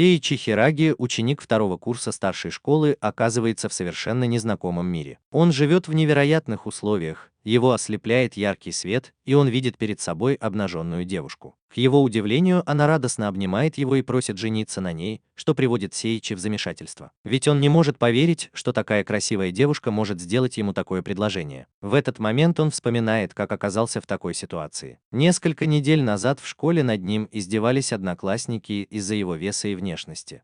Эйичи Хираги, ученик второго курса старшей школы, оказывается в совершенно незнакомом мире. Он живет в невероятных условиях, его ослепляет яркий свет, и он видит перед собой обнаженную девушку. К его удивлению, она радостно обнимает его и просит жениться на ней, что приводит Сеичи в замешательство. Ведь он не может поверить, что такая красивая девушка может сделать ему такое предложение. В этот момент он вспоминает, как оказался в такой ситуации. Несколько недель назад в школе над ним издевались одноклассники из-за его веса и внешности.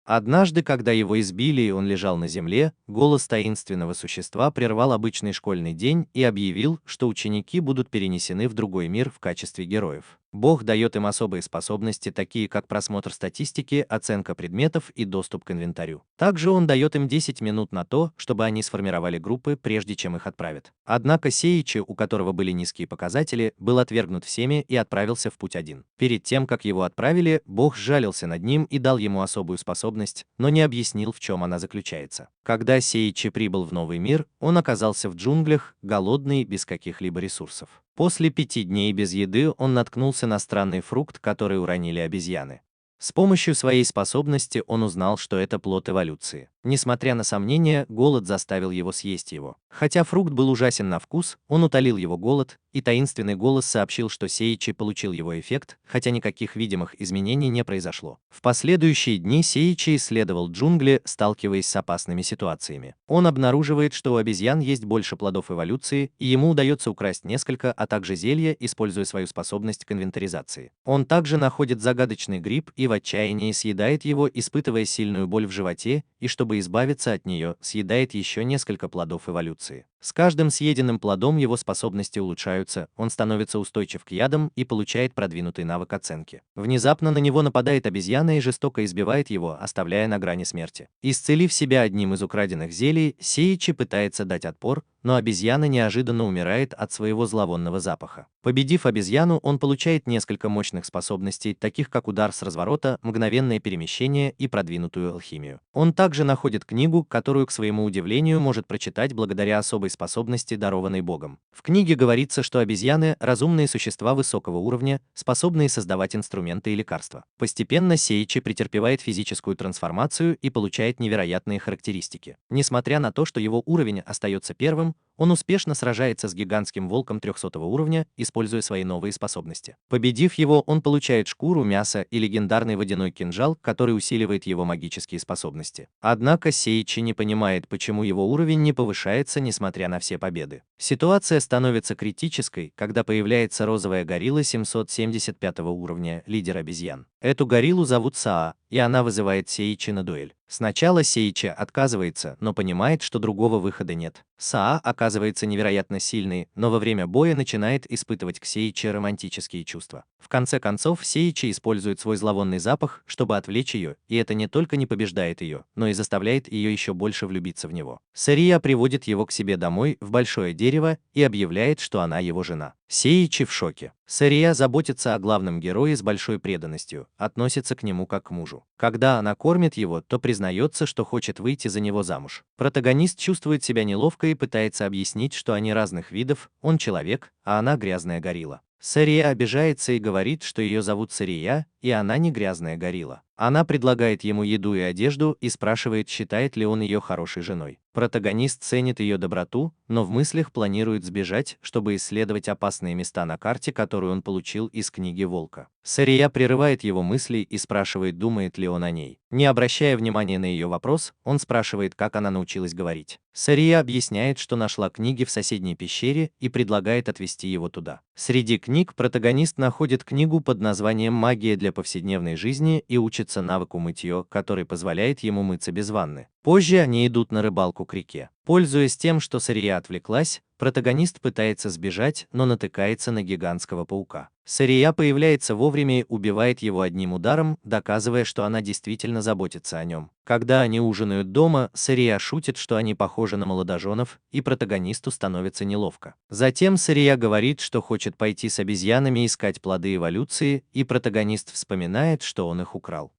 Однажды, когда его избили и он лежал на земле, голос таинственного существа прервал обычный школьный день и объявил, что ученики будут перенесены в другой мир в качестве героев. Бог дает им особые способности, такие как просмотр статистики, оценка предметов и доступ к инвентарю. Также он дает им 10 минут на то, чтобы они сформировали группы, прежде чем их отправят. Однако Сеичи, у которого были низкие показатели, был отвергнут всеми и отправился в путь один. Перед тем, как его отправили, Бог сжалился над ним и дал ему особую способность, но не объяснил, в чем она заключается. Когда Сеичи прибыл в новый мир, он оказался в джунглях, голодный, без каких-либо ресурсов. После 5 дней без еды он наткнулся на странный фрукт, который уронили обезьяны. С помощью своей способности он узнал, что это плод эволюции. Несмотря на сомнения, голод заставил его съесть его. Хотя фрукт был ужасен на вкус, он утолил его голод, и таинственный голос сообщил, что Сеичи получил его эффект, хотя никаких видимых изменений не произошло. В последующие дни Сеичи исследовал джунгли, сталкиваясь с опасными ситуациями. Он обнаруживает, что у обезьян есть больше плодов эволюции, и ему удается украсть несколько, а также зелья, используя свою способность к инвентаризации. Он также находит загадочный гриб и в отчаянии съедает его, испытывая сильную боль в животе, и чтобы избавиться от нее, съедает еще несколько плодов эволюции. С каждым съеденным плодом его способности улучшаются, он становится устойчив к ядам и получает продвинутый навык оценки. Внезапно на него нападает обезьяна и жестоко избивает его, оставляя на грани смерти. Исцелив себя одним из украденных зелий, Сеичи пытается дать отпор, но обезьяна неожиданно умирает от своего зловонного запаха. Победив обезьяну, он получает несколько мощных способностей, таких как удар с разворота, мгновенное перемещение и продвинутую алхимию. Он также находит книгу, которую, к своему удивлению, может прочитать благодаря особой способности, дарованной Богом. В книге говорится, что обезьяны – разумные существа высокого уровня, способные создавать инструменты и лекарства. Постепенно Сеичи претерпевает физическую трансформацию и получает невероятные характеристики. Несмотря на то, что его уровень остается первым, он успешно сражается с гигантским волком 300 уровня, используя свои новые способности. Победив его, он получает шкуру, мясо и легендарный водяной кинжал, который усиливает его магические способности. Однако Сеичи не понимает, почему его уровень не повышается, несмотря на все победы. Ситуация становится критической, когда появляется розовая горилла 775 уровня, лидер обезьян. Эту гориллу зовут Саа, и она вызывает Сеичи на дуэль. Сначала Сеичи отказывается, но понимает, что другого выхода нет. Саа оказывается невероятно сильной, но во время боя начинает испытывать к Сеичи романтические чувства. В конце концов, Сеичи использует свой зловонный запах, чтобы отвлечь ее, и это не только не побеждает ее, но и заставляет ее еще больше влюбиться в него. Сария приводит его к себе домой в большое дерево и объявляет, что она его жена. Сеичи в шоке. Сария заботится о главном герое с большой преданностью, относится к нему как к мужу. Когда она кормит его, то признается, что хочет выйти за него замуж. Протагонист чувствует себя неловко и пытается объяснить, что они разных видов, он человек, а она грязная горилла. Сария обижается и говорит, что ее зовут Сария, и она не грязная горилла. Она предлагает ему еду и одежду и спрашивает, считает ли он ее хорошей женой. Протагонист ценит ее доброту, но в мыслях планирует сбежать, чтобы исследовать опасные места на карте, которую он получил из книги Волка. Сария прерывает его мысли и спрашивает, думает ли он о ней. Не обращая внимания на ее вопрос, он спрашивает, как она научилась говорить. Сария объясняет, что нашла книги в соседней пещере и предлагает отвезти его туда. Среди книг протагонист находит книгу под названием «Магия для повседневной жизни» и учится навыку мытье, который позволяет ему мыться без ванны. Позже они идут на рыбалку к реке. Пользуясь тем, что Сария отвлеклась, протагонист пытается сбежать, но натыкается на гигантского паука. Сария появляется вовремя и убивает его одним ударом, доказывая, что она действительно заботится о нем. Когда они ужинают дома, Сария шутит, что они похожи на молодоженов, и протагонисту становится неловко. Затем Сария говорит, что хочет пойти с обезьянами искать плоды эволюции, и протагонист вспоминает, что он их украл.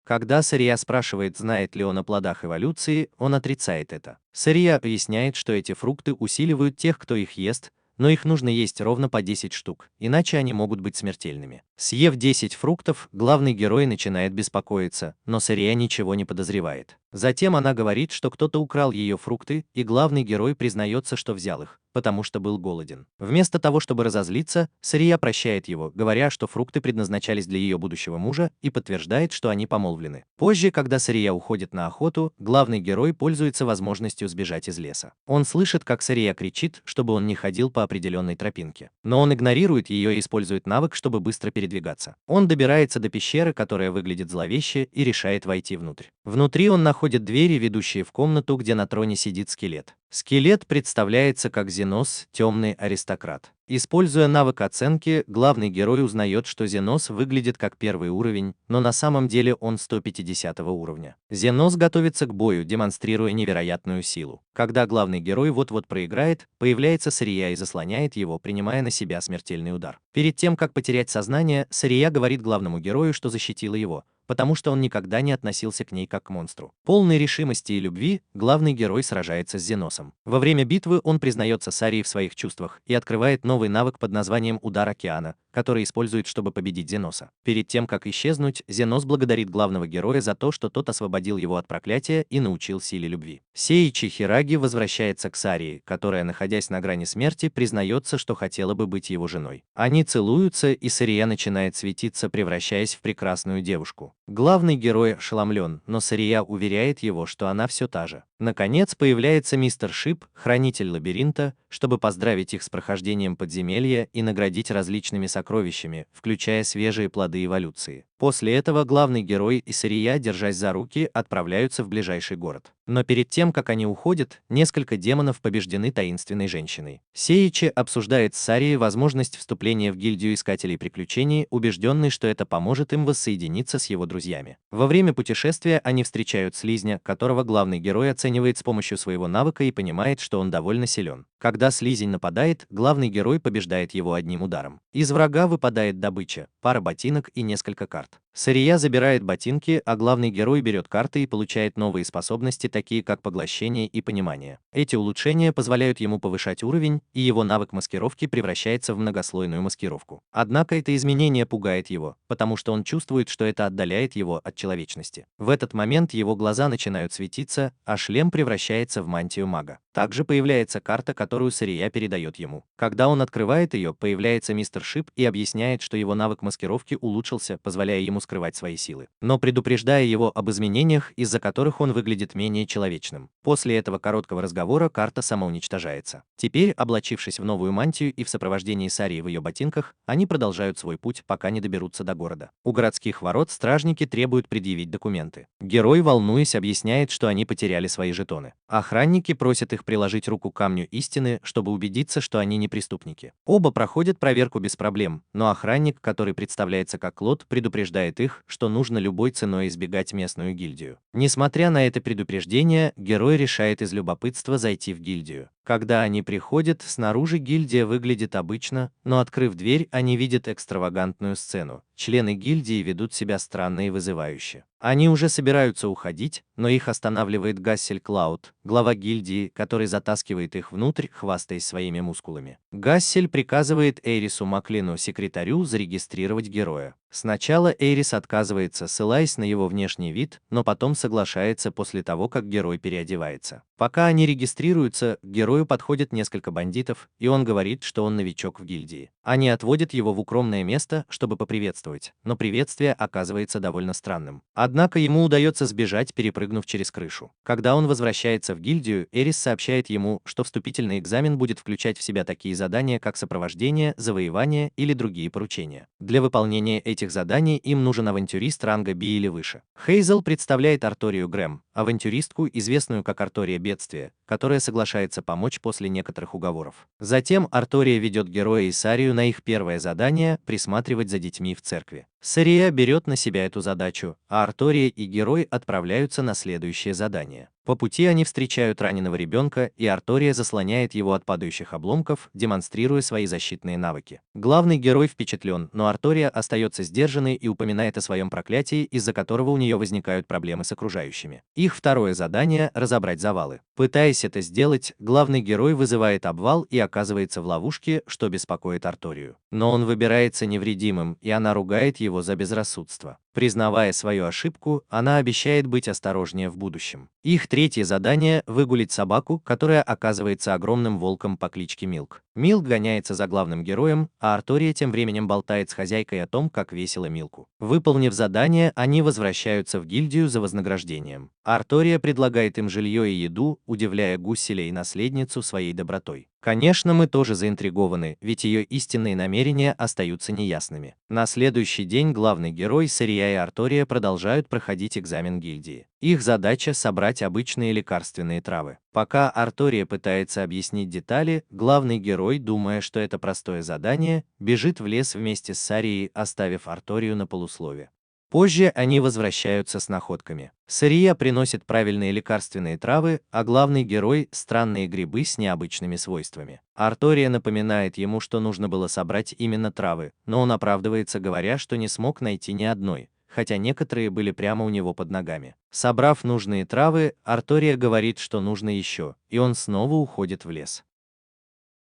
Когда Сария спрашивает, знает ли он о плодах эволюции, он отрицает это. Сария объясняет, что эти фрукты усиливают тех, кто их ест, но их нужно есть ровно по 10 штук, иначе они могут быть смертельными. Съев 10 фруктов, главный герой начинает беспокоиться, но Сария ничего не подозревает. Затем она говорит, что кто-то украл ее фрукты, и главный герой признается, что взял их, потому что был голоден. Вместо того, чтобы разозлиться, Сария прощает его, говоря, что фрукты предназначались для ее будущего мужа, и подтверждает, что они помолвлены. Позже, когда Сария уходит на охоту, главный герой пользуется возможностью сбежать из леса. Он слышит, как Сария кричит, чтобы он не ходил по определенной тропинке. Но он игнорирует ее и использует навык, чтобы быстро передвигаться. Он добирается до пещеры, которая выглядит зловеще, и решает войти внутрь. Внутри он находит двери, ведущие в комнату, где на троне сидит скелет. Скелет представляется как Зенос, темный аристократ. Используя навык оценки, главный герой узнает, что Зенос выглядит как первый уровень, но на самом деле он 150 уровня. Зенос готовится к бою, демонстрируя невероятную силу. Когда главный герой вот-вот проиграет, появляется Сария и заслоняет его, принимая на себя смертельный удар. Перед тем, как потерять сознание, Сария говорит главному герою, что защитила его, потому что он никогда не относился к ней как к монстру. Полной решимости и любви, главный герой сражается с Зеносом. Во время битвы он признается Сарии в своих чувствах и открывает новый навык под названием «Удар океана», который использует, чтобы победить Зеноса. Перед тем, как исчезнуть, Зенос благодарит главного героя за то, что тот освободил его от проклятия и научил силе любви. Сейичи Хираги возвращается к Сарии, которая, находясь на грани смерти, признается, что хотела бы быть его женой. Они целуются, и Сария начинает светиться, превращаясь в прекрасную девушку. Главный герой ошеломлен, но Сария уверяет его, что она все та же. Наконец появляется мистер Шип, хранитель лабиринта, чтобы поздравить их с прохождением подземелья и наградить различными сокровищами, включая свежие плоды эволюции. После этого главный герой и Сария, держась за руки, отправляются в ближайший город. Но перед тем, как они уходят, несколько демонов побеждены таинственной женщиной. Сейичи обсуждает с Сарией возможность вступления в гильдию искателей приключений, убежденный, что это поможет им воссоединиться с его друзьями. Во время путешествия они встречают слизня, которого главный герой оценивает с помощью своего навыка и понимает, что он довольно силен. Когда слизень нападает, главный герой побеждает его одним ударом. Из врага выпадает добыча, пара ботинок и несколько карт. Сария забирает ботинки, а главный герой берет карты и получает новые способности, такие как поглощение и понимание. Эти улучшения позволяют ему повышать уровень, и его навык маскировки превращается в многослойную маскировку. Однако это изменение пугает его, потому что он чувствует, что это отдаляет его от человечности. В этот момент его глаза начинают светиться, а шлем превращается в мантию мага. Также появляется карта, которую Сария передает ему. Когда он открывает ее, появляется мистер Шип и объясняет, что его навык маскировки улучшился, позволяя ему скрывать свои силы, но предупреждая его об изменениях, из-за которых он выглядит менее человечным. После этого короткого разговора карта самоуничтожается. Теперь, облачившись в новую мантию и в сопровождении Сарии в ее ботинках, они продолжают свой путь, пока не доберутся до города. У городских ворот стражники требуют предъявить документы. Герой, волнуясь, объясняет, что они потеряли свои жетоны. Охранники просят их приложить руку к камню истины, чтобы убедиться, что они не преступники. Оба проходят проверку без проблем, но охранник, который представляется как Клод, предупреждает их, что нужно любой ценой избегать местную гильдию. Несмотря на это предупреждение, герой решает из любопытства зайти в гильдию. Когда они приходят, снаружи гильдия выглядит обычно, но открыв дверь, они видят экстравагантную сцену. Члены гильдии ведут себя странно и вызывающе. Они уже собираются уходить, но их останавливает Гассель Клауд, глава гильдии, который затаскивает их внутрь, хвастаясь своими мускулами. Гассель приказывает Эйрису Маклину, секретарю, зарегистрировать героя. Сначала Эйрис отказывается, ссылаясь на его внешний вид, но потом соглашается после того, как герой переодевается. Пока они регистрируются, к герою подходят несколько бандитов, и он говорит, что он новичок в гильдии. Они отводят его в укромное место, чтобы поприветствовать, но приветствие оказывается довольно странным. Однако ему удается сбежать, перепрыгнув через крышу. Когда он возвращается в гильдию, Эрис сообщает ему, что вступительный экзамен будет включать в себя такие задания, как сопровождение, завоевание или другие поручения. Для выполнения этих заданий им нужен авантюрист ранга B или выше. Хейзел представляет Арторию Грэм, авантюристку, известную как Артория Бедствия, которая соглашается помочь после некоторых уговоров. Затем Артория ведет героя и Сарию на их первое задание – присматривать за детьми в церкви. Сария берет на себя эту задачу, а Артория и герой отправляются на следующее задание. По пути они встречают раненого ребенка, и Артория заслоняет его от падающих обломков, демонстрируя свои защитные навыки. Главный герой впечатлен, но Артория остается сдержанной и упоминает о своем проклятии, из-за которого у нее возникают проблемы с окружающими. Их второе задание – разобрать завалы. Пытаясь это сделать, главный герой вызывает обвал и оказывается в ловушке, что беспокоит Арторию. Но он выбирается невредимым, и она ругает его за безрассудство. Признавая свою ошибку, она обещает быть осторожнее в будущем. Их третье задание – выгулить собаку, которая оказывается огромным волком по кличке Милк. Милк гоняется за главным героем, а Артория тем временем болтает с хозяйкой о том, как весело Милку. Выполнив задание, они возвращаются в гильдию за вознаграждением. Артория предлагает им жилье и еду, удивляя Гусселя и наследницу своей добротой. Конечно, мы тоже заинтригованы, ведь ее истинные намерения остаются неясными. На следующий день главный герой Сария и Артория продолжают проходить экзамен гильдии. Их задача – собрать обычные лекарственные травы. Пока Артория пытается объяснить детали, главный герой, думая, что это простое задание, бежит в лес вместе с Сарией, оставив Арторию на полуслове. Позже они возвращаются с находками. Сария приносит правильные лекарственные травы, а главный герой – странные грибы с необычными свойствами. Артория напоминает ему, что нужно было собрать именно травы, но он оправдывается, говоря, что не смог найти ни одной, хотя некоторые были прямо у него под ногами. Собрав нужные травы, Артория говорит, что нужно еще, и он снова уходит в лес.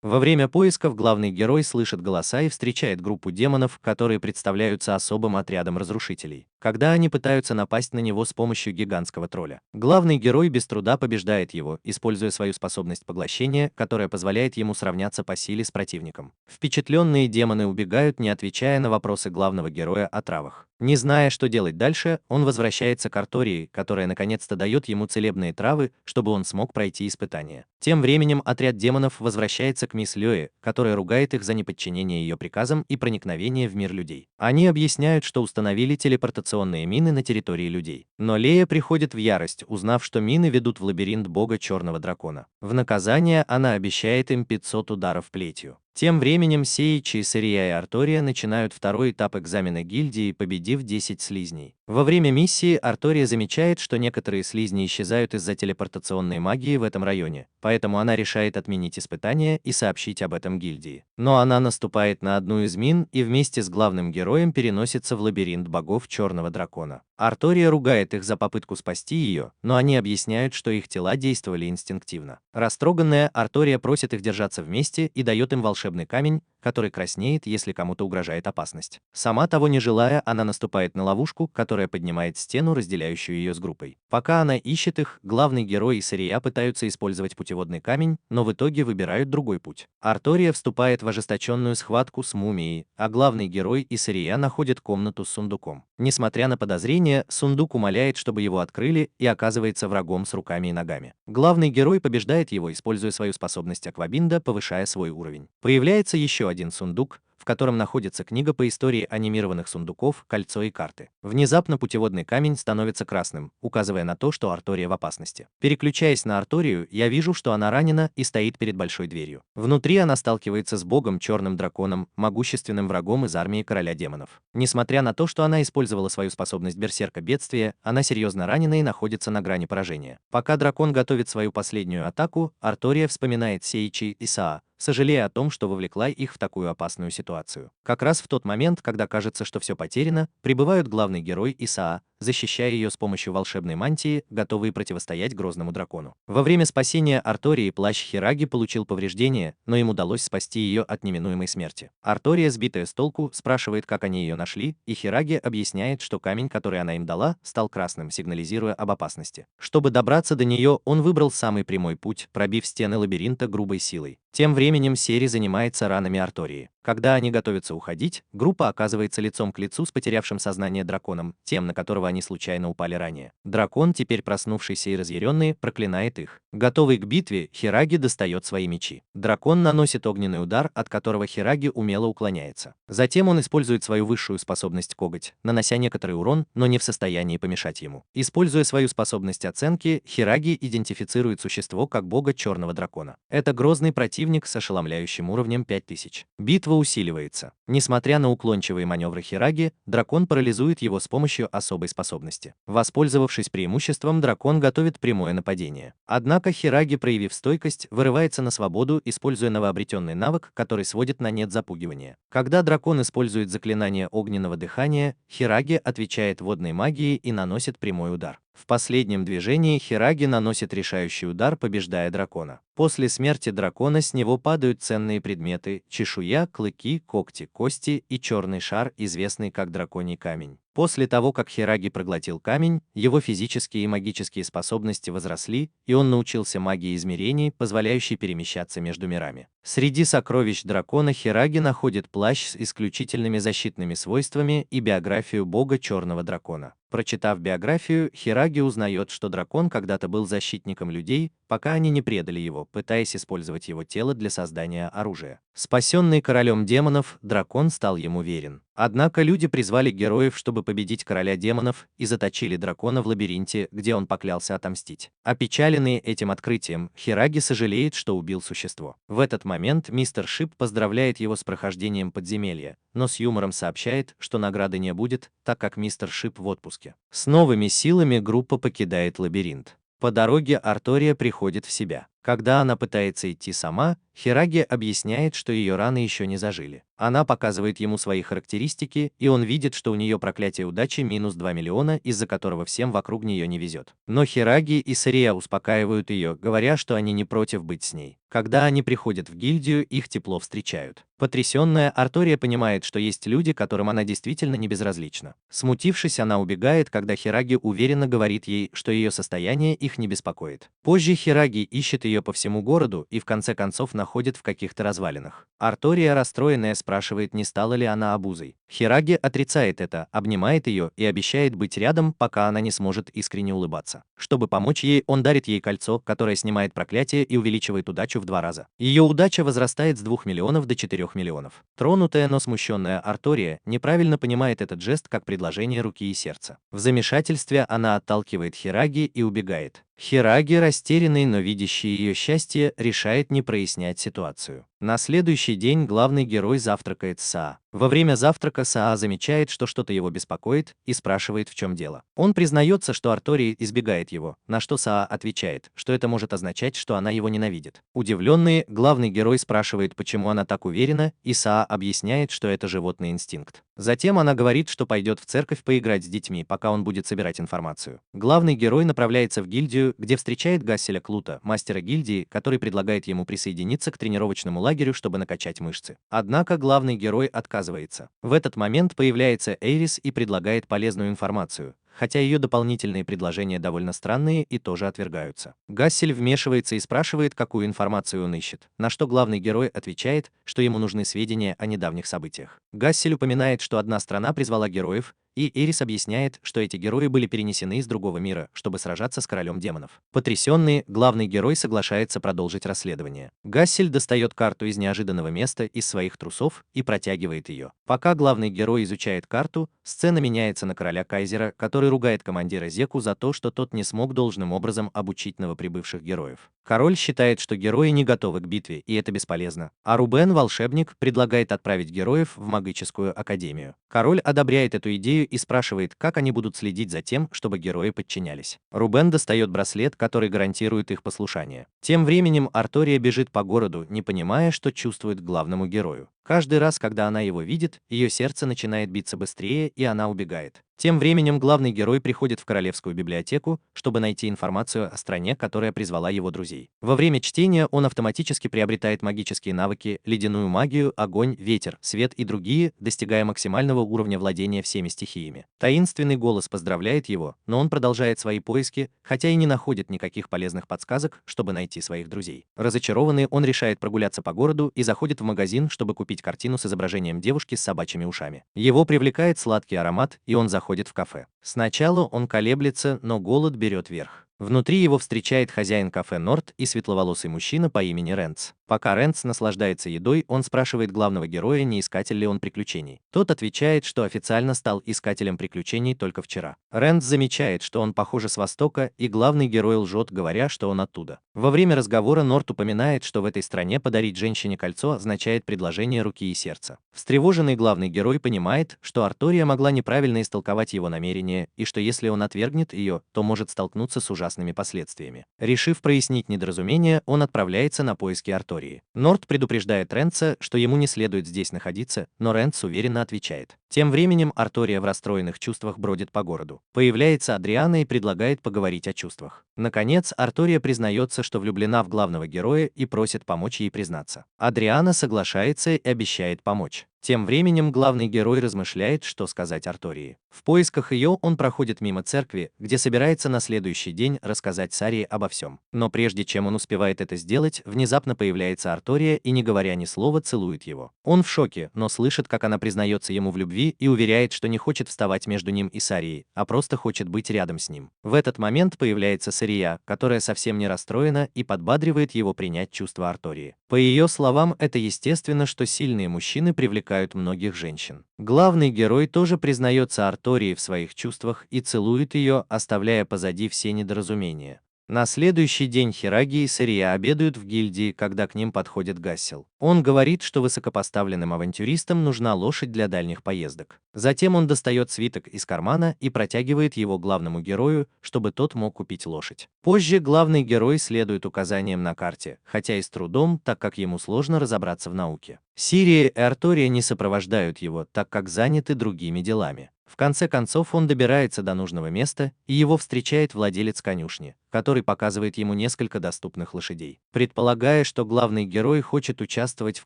Во время поисков главный герой слышит голоса и встречает группу демонов, которые представляются особым отрядом разрушителей, когда они пытаются напасть на него с помощью гигантского тролля. Главный герой без труда побеждает его, используя свою способность поглощения, которая позволяет ему сравняться по силе с противником. Впечатленные демоны убегают, не отвечая на вопросы главного героя о травах. Не зная, что делать дальше, он возвращается к Артории, которая наконец-то дает ему целебные травы, чтобы он смог пройти испытание. Тем временем отряд демонов возвращается к мисс Лёе, которая ругает их за неподчинение ее приказам и проникновение в мир людей. Они объясняют, что установили телепортационные мины на территории людей. Но Лея приходит в ярость, узнав, что мины ведут в лабиринт бога Черного дракона. В наказание она обещает им 500 ударов плетью. Тем временем Сеичи, Сария и Артория начинают второй этап экзамена гильдии, победив 10 слизней. Во время миссии Артория замечает, что некоторые слизни исчезают из-за телепортационной магии в этом районе, поэтому она решает отменить испытание и сообщить об этом гильдии. Но она наступает на одну из мин и вместе с главным героем переносится в лабиринт богов Черного дракона. Артория ругает их за попытку спасти ее, но они объясняют, что их тела действовали инстинктивно. Растроганная, Артория просит их держаться вместе и дает им волшебный камень, который краснеет, если кому-то угрожает опасность. Сама того не желая, она наступает на ловушку, которая поднимает стену, разделяющую ее с группой. Пока она ищет их, главный герой и Сария пытаются использовать путеводный камень, но в итоге выбирают другой путь. Артория вступает в ожесточенную схватку с мумией, а главный герой и Сария находят комнату с сундуком. Несмотря на подозрения, сундук умоляет, чтобы его открыли, и оказывается врагом с руками и ногами. Главный герой побеждает его, используя свою способность Аквабинда, повышая свой уровень. Появляется еще один сундук, в котором находится книга по истории анимированных сундуков, кольцо и карты. Внезапно путеводный камень становится красным, указывая на то, что Артория в опасности. Переключаясь на Арторию, я вижу, что она ранена и стоит перед большой дверью. Внутри она сталкивается с богом Черным драконом, могущественным врагом из армии короля демонов. Несмотря на то, что она использовала свою способность берсерка бедствия, она серьезно ранена и находится на грани поражения. Пока дракон готовит свою последнюю атаку, Артория вспоминает Сеичи и Саа, сожалея о том, что вовлекла их в такую опасную ситуацию. Как раз в тот момент, когда кажется, что все потеряно, прибывают главный герой и Саа, защищая ее с помощью волшебной мантии, готовые противостоять грозному дракону. Во время спасения Артории плащ Хираги получил повреждения, но им удалось спасти ее от неминуемой смерти. Артория, сбитая с толку, спрашивает, как они ее нашли, и Хираги объясняет, что камень, который она им дала, стал красным, сигнализируя об опасности. Чтобы добраться до нее, он выбрал самый прямой путь, пробив стены лабиринта грубой силой. Тем временем Сери занимается ранами Артории. Когда они готовятся уходить, группа оказывается лицом к лицу с потерявшим сознание драконом, тем, на которого они случайно упали ранее. Дракон, теперь проснувшийся и разъяренный, проклинает их. Готовый к битве, Хираги достает свои мечи. Дракон наносит огненный удар, от которого Хираги умело уклоняется. Затем он использует свою высшую способность коготь, нанося некоторый урон, но не в состоянии помешать ему. Используя свою способность оценки, Хираги идентифицирует существо как бога Черного дракона. Это грозный противник с ошеломляющим уровнем 5000. Битва усиливается. Несмотря на уклончивые маневры Хираги, дракон парализует его с помощью особой способности. способности. Воспользовавшись преимуществом, дракон готовит прямое нападение. Однако Хираги, проявив стойкость, вырывается на свободу, используя новообретенный навык, который сводит на нет запугивание. Когда дракон использует заклинание огненного дыхания, Хираги отвечает водной магией и наносит прямой удар. В последнем движении Хираги наносит решающий удар, побеждая дракона. После смерти дракона с него падают ценные предметы: чешуя, клыки, когти, кости и черный шар, известный как драконий камень. После того, как Хираги проглотил камень, его физические и магические способности возросли, и он научился магии измерений, позволяющей перемещаться между мирами. Среди сокровищ дракона Хираги находит плащ с исключительными защитными свойствами и биографию бога черного дракона. Прочитав биографию, Хираги узнает, что дракон когда-то был защитником людей, пока они не предали его, пытаясь использовать его тело для создания оружия. Спасенный королем демонов, дракон стал ему верен. Однако люди призвали героев, чтобы победить короля демонов, и заточили дракона в лабиринте, где он поклялся отомстить. Опечаленный этим открытием, Хираги сожалеет, что убил существо. В этот момент мистер Шип поздравляет его с прохождением подземелья, но с юмором сообщает, что награды не будет, так как мистер Шип в отпуске. С новыми силами группа покидает лабиринт. По дороге Артория приходит в себя. Когда она пытается идти сама, Хираги объясняет, что ее раны еще не зажили. Она показывает ему свои характеристики, и он видит, что у нее проклятие удачи минус 2 миллиона, из-за которого всем вокруг нее не везет. Но Хираги и Сария успокаивают ее, говоря, что они не против быть с ней. Когда они приходят в гильдию, их тепло встречают. Потрясенная Артория понимает, что есть люди, которым она действительно не безразлична. Смутившись, она убегает, когда Хираги уверенно говорит ей, что ее состояние их не беспокоит. Позже Хираги ищет ее по всему городу и в конце концов находит в каких-то развалинах. Артория, расстроенная, спрашивает, не стала ли она обузой. Хираги отрицает это, обнимает ее и обещает быть рядом, пока она не сможет искренне улыбаться. Чтобы помочь ей, он дарит ей кольцо, которое снимает проклятие и увеличивает удачу в 2 раза. Ее удача возрастает с 2 миллионов до 4 миллионов. Тронутая, но смущенная Артория неправильно понимает этот жест как предложение руки и сердца. В замешательстве она отталкивает Хираги и убегает. Хираги, растерянный, но видящий ее счастье, решает не прояснять ситуацию. На следующий день главный герой завтракает с Саа. Во время завтрака Саа замечает, что что-то его беспокоит, и спрашивает, в чем дело. Он признается, что Артория избегает его, на что Саа отвечает, что это может означать, что она его ненавидит. Удивленный, главный герой спрашивает, почему она так уверена, и Саа объясняет, что это животный инстинкт. Затем она говорит, что пойдет в церковь поиграть с детьми, пока он будет собирать информацию. Главный герой направляется в гильдию, где встречает Гасселя Клута, мастера гильдии, который предлагает ему присоединиться к тренировочному лагерю, чтобы накачать мышцы. Однако главный герой отказывается. В этот момент появляется Эйрис и предлагает полезную информацию, хотя ее дополнительные предложения довольно странные и тоже отвергаются. Гассель вмешивается и спрашивает, какую информацию он ищет, на что главный герой отвечает, что ему нужны сведения о недавних событиях. Гассель упоминает, что одна страна призвала героев, и Эрис объясняет, что эти герои были перенесены из другого мира, чтобы сражаться с королем демонов. Потрясенный, главный герой соглашается продолжить расследование. Гассель достает карту из неожиданного места из своих трусов и протягивает ее. Пока главный герой изучает карту, сцена меняется на короля Кайзера, который ругает командира Зеку за то, что тот не смог должным образом обучить новоприбывших героев. Король считает, что герои не готовы к битве, и это бесполезно. А Рубен, волшебник, предлагает отправить героев в магическую академию. Король одобряет эту идею и спрашивает, как они будут следить за тем, чтобы герои подчинялись. Рубен достает браслет, который гарантирует их послушание. Тем временем Артория бежит по городу, не понимая, что чувствует к главному герою. Каждый раз, когда она его видит, ее сердце начинает биться быстрее, и она убегает. Тем временем главный герой приходит в королевскую библиотеку, чтобы найти информацию о стране, которая призвала его друзей. Во время чтения он автоматически приобретает магические навыки, ледяную магию, огонь, ветер, свет и другие, достигая максимального уровня владения всеми стихиями. Таинственный голос поздравляет его, но он продолжает свои поиски, хотя и не находит никаких полезных подсказок, чтобы найти своих друзей. Разочарованный, он решает прогуляться по городу и заходит в магазин, чтобы купить картину с изображением девушки с собачьими ушами. Его привлекает сладкий аромат, и он заходит в кафе. Сначала он колеблется, но голод берет верх. Внутри его встречает хозяин кафе Норт и светловолосый мужчина по имени Рэнс. Пока Рэнс наслаждается едой, он спрашивает главного героя, не искатель ли он приключений. Тот отвечает, что официально стал искателем приключений только вчера. Рэнс замечает, что он, похоже, с Востока, и главный герой лжет, говоря, что он оттуда. Во время разговора Норт упоминает, что в этой стране подарить женщине кольцо означает предложение руки и сердца. Встревоженный главный герой понимает, что Артория могла неправильно истолковать его намерения, и что если он отвергнет ее, то может столкнуться с ужасными последствиями. Решив прояснить недоразумение, он отправляется на поиски Артории. Норт предупреждает Рэнса, что ему не следует здесь находиться, но Рэнс уверенно отвечает. Тем временем Артория в расстроенных чувствах бродит по городу. Появляется Адриана и предлагает поговорить о чувствах. Наконец, Артория признается, что влюблена в главного героя и просит помочь ей признаться. Адриана соглашается и обещает помочь. Тем временем главный герой размышляет, что сказать Артории. В поисках ее он проходит мимо церкви, где собирается на следующий день рассказать Сарии обо всем. Но прежде чем он успевает это сделать, внезапно появляется Артория и, не говоря ни слова, целует его. Он в шоке, но слышит, как она признается ему в любви и уверяет, что не хочет вставать между ним и Сарией, а просто хочет быть рядом с ним. В этот момент появляется Сария, которая совсем не расстроена и подбадривает его принять чувства Артории. По ее словам, это естественно, что сильные мужчины привлекают многих женщин. Главный герой тоже признается Артории в своих чувствах и целует ее, оставляя позади все недоразумения. На следующий день Хираги и Сария обедают в гильдии, когда к ним подходит Гассел. Он говорит, что высокопоставленным авантюристам нужна лошадь для дальних поездок. Затем он достает свиток из кармана и протягивает его главному герою, чтобы тот мог купить лошадь. Позже главный герой следует указаниям на карте, хотя и с трудом, так как ему сложно разобраться в науке. Сирия и Артория не сопровождают его, так как заняты другими делами. В конце концов он добирается до нужного места, и его встречает владелец конюшни, который показывает ему несколько доступных лошадей. Предполагая, что главный герой хочет участвовать в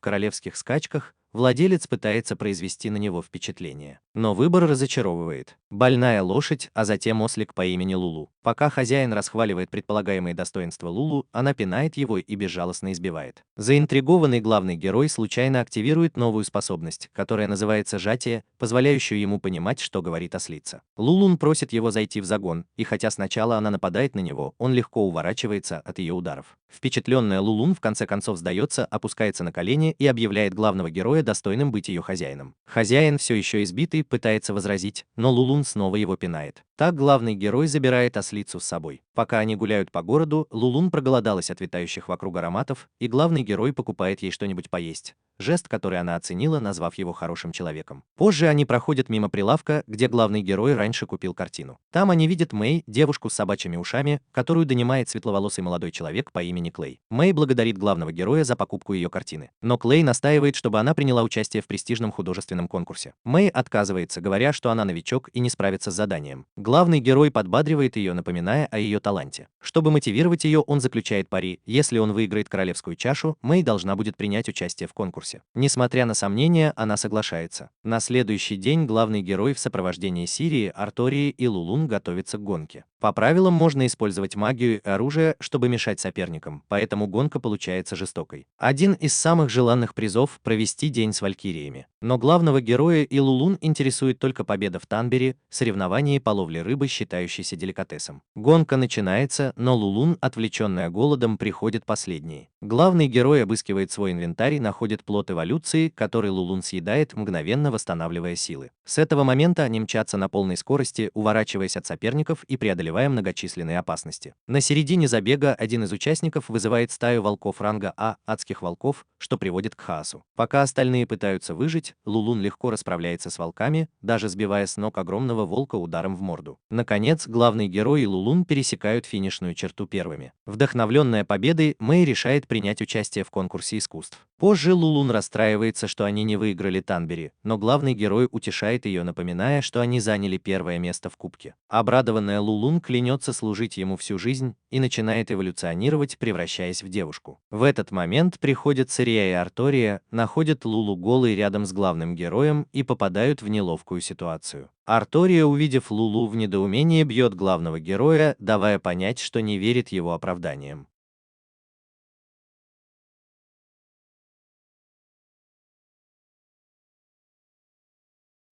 королевских скачках, владелец пытается произвести на него впечатление. Но выбор разочаровывает. Больная лошадь, а затем ослик по имени Лулу. Пока хозяин расхваливает предполагаемые достоинства Лулу, она пинает его и безжалостно избивает. Заинтригованный главный герой случайно активирует новую способность, которая называется «жатие», позволяющую ему понимать, что говорит ослица. Лулун просит его зайти в загон, и хотя сначала она нападает на него, он легко уворачивается от ее ударов. Впечатленная Лулун в конце концов сдается, опускается на колени и объявляет главного героя достойным быть ее хозяином. Хозяин, все еще избитый, пытается возразить, но Лулун снова его пинает. Так главный герой забирает ослицу с собой. Пока они гуляют по городу, Лулун проголодалась от витающих вокруг ароматов, и главный герой покупает ей что-нибудь поесть. Жест, который она оценила, назвав его хорошим человеком. Позже они проходят мимо прилавка, где главный герой раньше купил картину. Там они видят Мэй, девушку с собачьими ушами, которую донимает светловолосый молодой человек по имени Клей. Мэй благодарит главного героя за покупку ее картины. Но Клей настаивает, чтобы она приняла участие в престижном художественном конкурсе. Мэй отказывается, говоря, что она новичок и не справится с заданием. Главный герой подбадривает ее, напоминая о ее таланте. Чтобы мотивировать ее, он заключает пари: если он выиграет королевскую чашу, Мэй должна будет принять участие в конкурсе. Несмотря на сомнения, она соглашается. На следующий день главный герой в сопровождении Сирии, Артории и Лулун готовится к гонке. По правилам можно использовать магию и оружие, чтобы мешать соперникам, поэтому гонка получается жестокой. Один из самых желанных призов – провести день с валькириями. Но главного героя и Лулун интересует только победа в Танбере, соревновании по ловле рыбы, считающейся деликатесом. Гонка начинается, но Лулун, отвлеченная голодом, приходит последней. Главный герой обыскивает свой инвентарь и находит плод эволюции, который Лулун съедает, мгновенно восстанавливая силы. С этого момента они мчатся на полной скорости, уворачиваясь от соперников и преодолевая многочисленные опасности. На середине забега один из участников вызывает стаю волков ранга А, адских волков, что приводит к хаосу. Пока остальные пытаются выжить, Лулун легко расправляется с волками, даже сбивая с ног огромного волка ударом в морду. Наконец, главный герой и Лулун пересекают финишную черту первыми. Вдохновленная победой, Мэй решает принять участие в конкурсе искусств. Позже Лулун расстраивается, что они не выиграли Танбери, но главный герой утешает ее, напоминая, что они заняли первое место в кубке. Обрадованная Лулун клянется служить ему всю жизнь и начинает эволюционировать, превращаясь в девушку. В этот момент приходят Сария и Артория, находят Лулу голой рядом с главным героем и попадают в неловкую ситуацию. Артория, увидев Лулу, в недоумении бьет главного героя, давая понять, что не верит его оправданиям.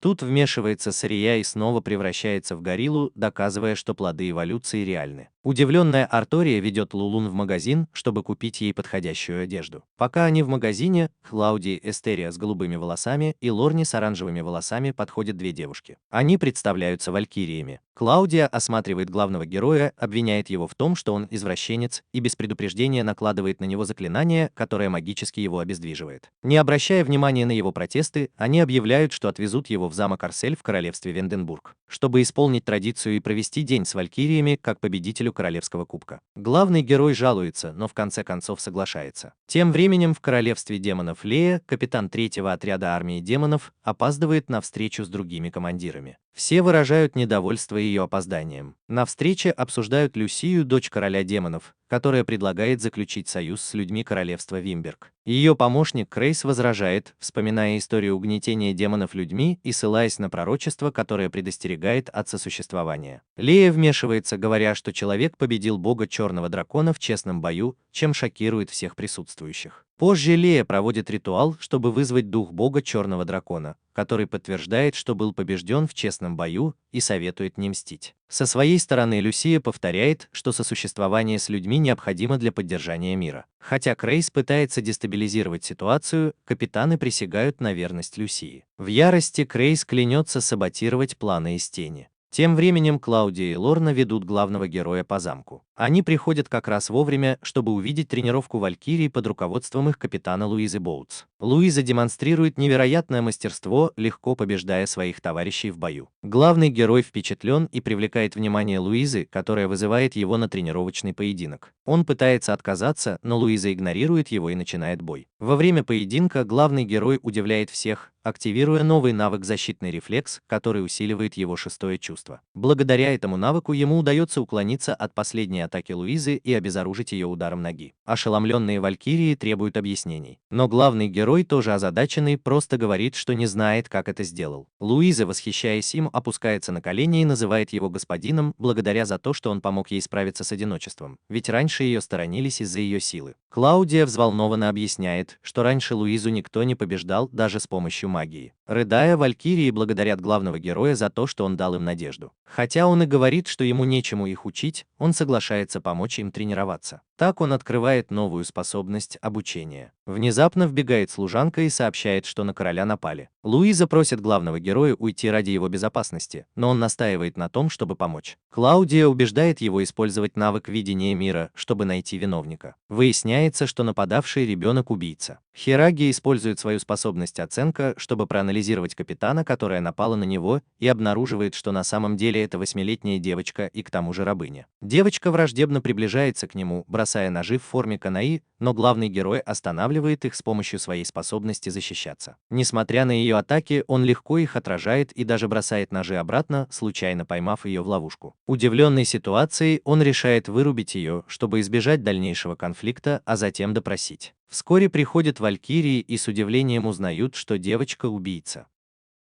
Тут вмешивается Сария и снова превращается в гориллу, доказывая, что плоды эволюции реальны. Удивленная Артория ведет Лулун в магазин, чтобы купить ей подходящую одежду. Пока они в магазине, Клауди Эстерия с голубыми волосами и Лорни с оранжевыми волосами подходят две девушки. Они представляются валькириями. Клаудия осматривает главного героя, обвиняет его в том, что он извращенец, и без предупреждения накладывает на него заклинание, которое магически его обездвиживает. Не обращая внимания на его протесты, они объявляют, что отвезут его в замок Арсель в королевстве Венденбург, чтобы исполнить традицию и провести день с валькириями как победителю королевского кубка. Главный герой жалуется, но в конце концов соглашается. Тем временем в королевстве демонов Лея, капитан третьего отряда армии демонов, опаздывает на встречу с другими командирами. Все выражают недовольство ее опозданием. На встрече обсуждают Люсию, дочь короля демонов, которая предлагает заключить союз с людьми королевства Вимберг. Ее помощник Крейс возражает, вспоминая историю угнетения демонов людьми и ссылаясь на пророчество, которое предостерегает от сосуществования. Лея вмешивается, говоря, что человек победил бога черного дракона в честном бою, чем шокирует всех присутствующих. Позже Лея проводит ритуал, чтобы вызвать дух бога черного дракона, который подтверждает, что был побежден в честном бою, и советует не мстить. Со своей стороны Люсия повторяет, что сосуществование с людьми необходимо для поддержания мира. Хотя Крейс пытается дестабилизировать ситуацию, капитаны присягают на верность Люсии. В ярости Крейс клянется саботировать планы из тени. Тем временем Клаудия и Лорна ведут главного героя по замку. Они приходят как раз вовремя, чтобы увидеть тренировку валькирий под руководством их капитана Луизы Боутс. Луиза демонстрирует невероятное мастерство, легко побеждая своих товарищей в бою. Главный герой впечатлен и привлекает внимание Луизы, которая вызывает его на тренировочный поединок. Он пытается отказаться, но Луиза игнорирует его и начинает бой. Во время поединка главный герой удивляет всех, активируя новый навык «Защитный рефлекс», который усиливает его шестое чувство. Благодаря этому навыку ему удается уклониться от последней атаки Луизы и обезоружить ее ударом ноги. Ошеломленные валькирии требуют объяснений. Но главный герой, тоже озадаченный, просто говорит, что не знает, как это сделал. Луиза, восхищаясь им, опускается на колени и называет его господином, благодаря за то, что он помог ей справиться с одиночеством, ведь раньше ее сторонились из-за ее силы. Клаудия взволнованно объясняет, что раньше Луизу никто не побеждал даже с помощью магии. Рыдая, валькирии благодарят главного героя за то, что он дал им надежду. Хотя он и говорит, что ему нечему их учить, он соглашается помочь им тренироваться. Так он открывает новую способность обучения. Внезапно вбегает служанка и сообщает, что на короля напали. Луиза просит главного героя уйти ради его безопасности, но он настаивает на том, чтобы помочь. Клаудия убеждает его использовать навык видения мира, чтобы найти виновника. Выясняется, что нападавший ребенок-убийца. Хираги использует свою способность оценка, чтобы проанализировать капитана, которая напала на него, и обнаруживает, что на самом деле это 8-летняя девочка и к тому же рабыня. Девочка враждебно приближается к нему, бросая ножи в форме канаи, но главный герой останавливает их с помощью своей способности защищаться. Несмотря на ее атаки, он легко их отражает и даже бросает ножи обратно, случайно поймав ее в ловушку. Удивленный ситуацией, он решает вырубить ее, чтобы избежать дальнейшего конфликта, а затем допросить. Вскоре приходят валькирии и с удивлением узнают, что девочка убийца.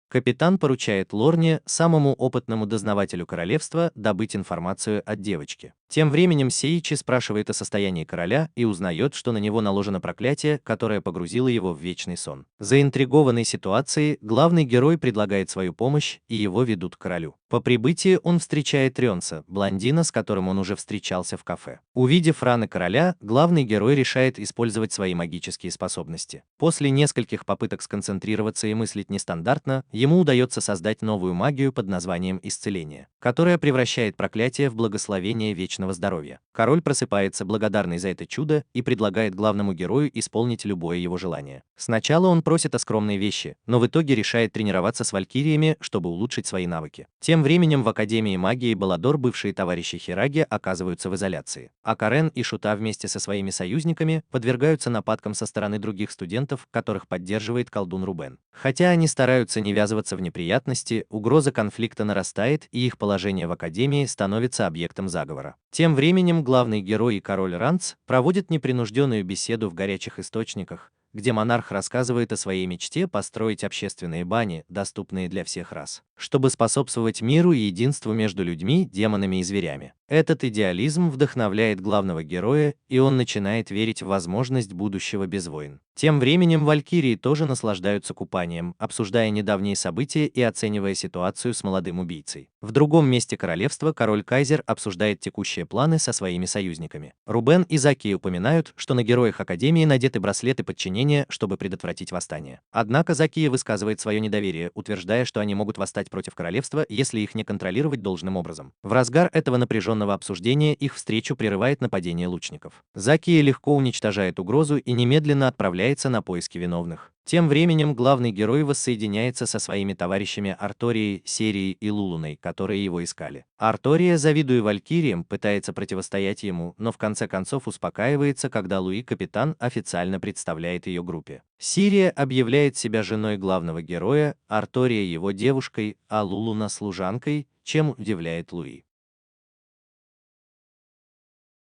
Капитан поручает Лорне, самому опытному дознавателю королевства, добыть информацию от девочки. Тем временем Сейчи спрашивает о состоянии короля и узнает, что на него наложено проклятие, которое погрузило его в вечный сон. Заинтригованный ситуацией, главный герой предлагает свою помощь, и его ведут к королю. По прибытии он встречает Рёнса, блондина, с которым он уже встречался в кафе. Увидев раны короля, главный герой решает использовать свои магические способности. После нескольких попыток сконцентрироваться и мыслить нестандартно, ему удается создать новую магию под названием «Исцеление», которая превращает проклятие в благословение вечного здоровья. Король просыпается благодарный за это чудо и предлагает главному герою исполнить любое его желание. Сначала он просит о скромной вещи, но в итоге решает тренироваться с валькириями, чтобы улучшить свои навыки. Тем временем в Академии магии Баладор бывшие товарищи Хираги оказываются в изоляции, а Карен и Шута вместе со своими союзниками подвергаются нападкам со стороны других студентов, которых поддерживает колдун Рубен. Хотя они стараются не ввязываться в неприятности, угроза конфликта нарастает, и их положение в Академии становится объектом заговора. Тем временем главный герой и король Ранц проводят непринужденную беседу в горячих источниках, где монарх рассказывает о своей мечте построить общественные бани, доступные для всех рас, чтобы способствовать миру и единству между людьми, демонами и зверями. Этот идеализм вдохновляет главного героя, и он начинает верить в возможность будущего без войн. Тем временем валькирии тоже наслаждаются купанием, обсуждая недавние события и оценивая ситуацию с молодым убийцей. В другом месте королевства король-кайзер обсуждает текущие планы со своими союзниками. Рубен и Заки упоминают, что на героях Академии надеты браслеты подчинения, чтобы предотвратить восстание. Однако Заки высказывает свое недоверие, утверждая, что они могут восстать против королевства, если их не контролировать должным образом. В разгар этого напряженного обсуждения их встречу прерывает нападение лучников. Заки легко уничтожает угрозу и немедленно отправляется на поиски виновных. Тем временем главный герой воссоединяется со своими товарищами Арторией, Серией и Лулуной, которые его искали. Артория, завидуя валькириям, пытается противостоять ему, но в конце концов успокаивается, когда Луи, капитан, официально представляет ее группе. Сирия объявляет себя женой главного героя, Артория его девушкой, а Лулуна служанкой, чем удивляет Луи.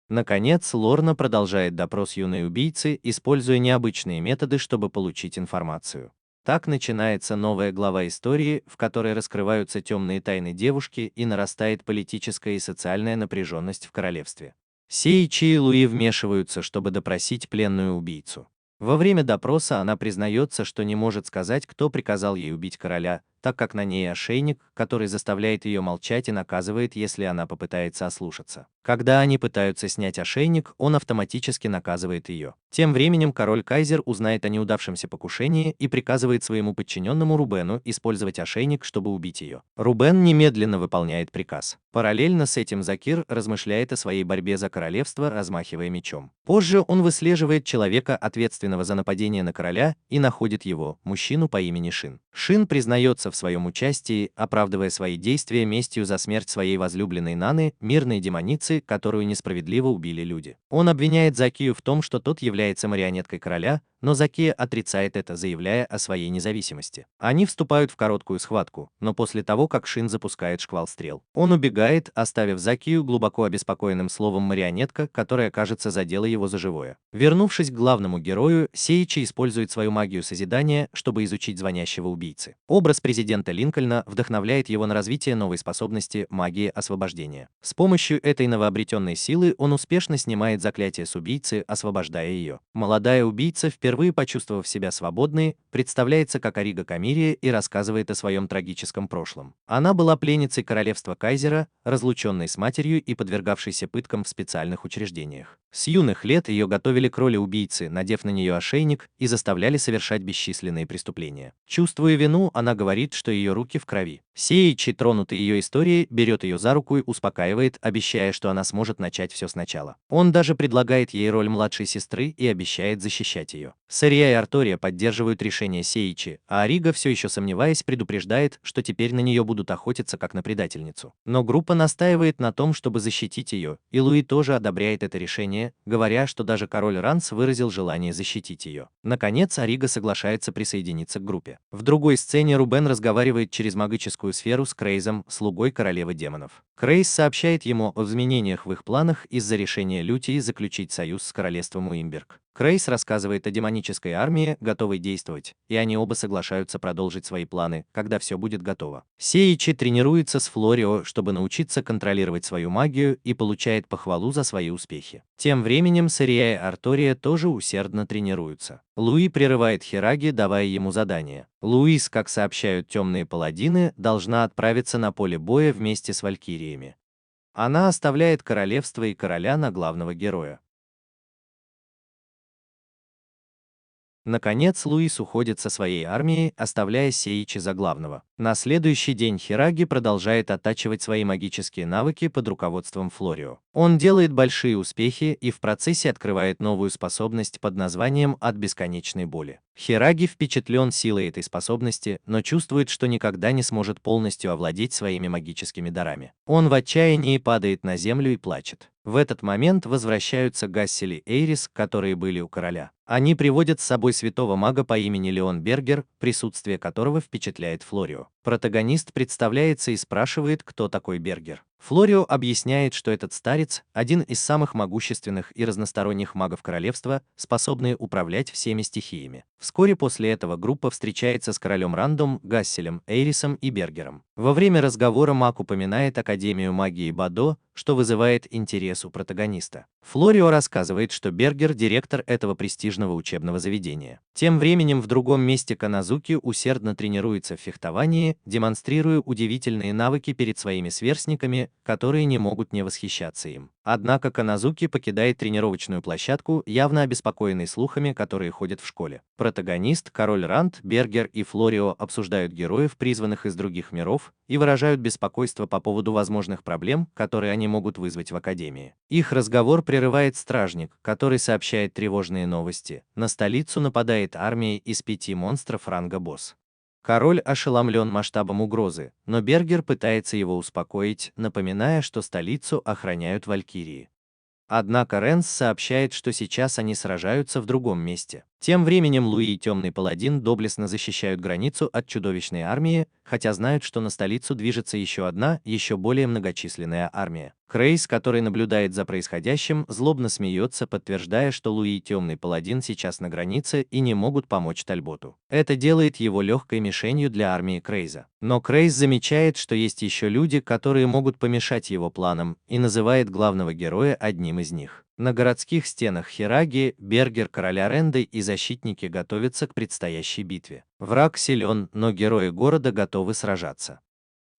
Наконец, Лорна продолжает допрос юной убийцы, используя необычные методы, чтобы получить информацию. Так начинается новая глава истории, в которой раскрываются темные тайны девушки и нарастает политическая и социальная напряженность в королевстве. Сейчи и Луи вмешиваются, чтобы допросить пленную убийцу. Во время допроса она признается, что не может сказать, кто приказал ей убить короля, так как на ней ошейник, который заставляет ее молчать и наказывает, если она попытается ослушаться. Когда они пытаются снять ошейник, он автоматически наказывает ее. Тем временем король-кайзер узнает о неудавшемся покушении и приказывает своему подчиненному Рубену использовать ошейник, чтобы убить ее. Рубен немедленно выполняет приказ. Параллельно с этим Закир размышляет о своей борьбе за королевство, размахивая мечом. Позже он выслеживает человека, ответственного за нападение на короля, и находит его, мужчину по имени Шин. Шин признается в своем участии, оправдывая свои действия местью за смерть своей возлюбленной Наны, мирной демоницы, которую несправедливо убили люди. Он обвиняет Закию в том, что тот является марионеткой короля, но Закия отрицает это, заявляя о своей независимости. Они вступают в короткую схватку, но после того, как Шин запускает шквал стрел, он убегает, оставив Закию глубоко обеспокоенным словом марионетка, которая, кажется, задела его за живое. Вернувшись к главному герою, Сейчи использует свою магию созидания, чтобы изучить звонящего убийцы. Образ президента Линкольна вдохновляет его на развитие новой способности магии освобождения. С помощью этой новообретенной силы он успешно снимает заклятие с убийцы, освобождая ее. Молодая убийца, впервые почувствовав себя свободной, представляется как Арига Камирия и рассказывает о своем трагическом прошлом. Она была пленницей королевства Кайзера, разлученной с матерью и подвергавшейся пыткам в специальных учреждениях. С юных лет ее готовили к роли убийцы, надев на нее ошейник, и заставляли совершать бесчисленные преступления. Чувствуя вину, она говорит, что ее руки в крови. Сейичи, тронутый ее историей, берет ее за руку и успокаивает, обещая, что она сможет начать все сначала. Он даже предлагает ей роль младшей сестры и обещает защищать ее. Сария и Артория поддерживают решение Сейичи, а Арига, все еще сомневаясь, предупреждает, что теперь на нее будут охотиться как на предательницу. Но группа настаивает на том, чтобы защитить ее, и Луи тоже одобряет это решение, говоря, что даже король Ранс выразил желание защитить ее. Наконец, Арига соглашается присоединиться к группе. В другой сцене Рубен разговаривает через магическую сферу с Крейзом, слугой королевы демонов. Крейз сообщает ему о изменениях в их планах из-за решения Лютии заключить союз с королевством Уимберг. Крейс рассказывает о демонической армии, готовой действовать, и они оба соглашаются продолжить свои планы, когда все будет готово. Сейичи тренируется с Флорио, чтобы научиться контролировать свою магию, и получает похвалу за свои успехи. Тем временем Сария и Артория тоже усердно тренируются. Луи прерывает Хираги, давая ему задание. Луис, как сообщают темные паладины, должна отправиться на поле боя вместе с валькириями. Она оставляет королевство и короля на главного героя. Наконец, Луис уходит со своей армией, оставляя Сейичи за главного. На следующий день Хираги продолжает оттачивать свои магические навыки под руководством Флорио. Он делает большие успехи и в процессе открывает новую способность под названием «От бесконечной боли». Хираги впечатлен силой этой способности, но чувствует, что никогда не сможет полностью овладеть своими магическими дарами. Он в отчаянии падает на землю и плачет. В этот момент возвращаются Гассели и Эйрис, которые были у короля. Они приводят с собой святого мага по имени Леон Бергер, присутствие которого впечатляет Флорио. Протагонист представляется и спрашивает, кто такой Бергер. Флорио объясняет, что этот старец – один из самых могущественных и разносторонних магов королевства, способные управлять всеми стихиями. Вскоре после этого группа встречается с королем Рандом, Гасселем, Эйрисом и Бергером. Во время разговора маг упоминает Академию магии Бадо, что вызывает интерес у протагониста. Флорио рассказывает, что Бергер – директор этого престижного учебного заведения. Тем временем в другом месте Каназуки усердно тренируется в фехтовании, демонстрируя удивительные навыки перед своими сверстниками, которые не могут не восхищаться им. Однако Каназуки покидает тренировочную площадку, явно обеспокоенный слухами, которые ходят в школе. Протагонист, король Ранд, Бергер и Флорио обсуждают героев, призванных из других миров, и выражают беспокойство по поводу возможных проблем, которые они могут вызвать в Академии. Их разговор прерывает стражник, который сообщает тревожные новости. На столицу нападает армия из 5 монстров ранга босс. Король ошеломлен масштабом угрозы, но Бергер пытается его успокоить, напоминая, что столицу охраняют валькирии. Однако Ренс сообщает, что сейчас они сражаются в другом месте. Тем временем Луи и Темный Паладин доблестно защищают границу от чудовищной армии, хотя знают, что на столицу движется еще одна, еще более многочисленная армия. Крейс, который наблюдает за происходящим, злобно смеется, подтверждая, что Луи и Темный Паладин сейчас на границе и не могут помочь Тальботу. Это делает его легкой мишенью для армии Крейза. Но Крейс замечает, что есть еще люди, которые могут помешать его планам, и называет главного героя одним из них. На городских стенах Хираги, Бергер, короля Ренды и защитники готовятся к предстоящей битве. Враг силен, но герои города готовы сражаться.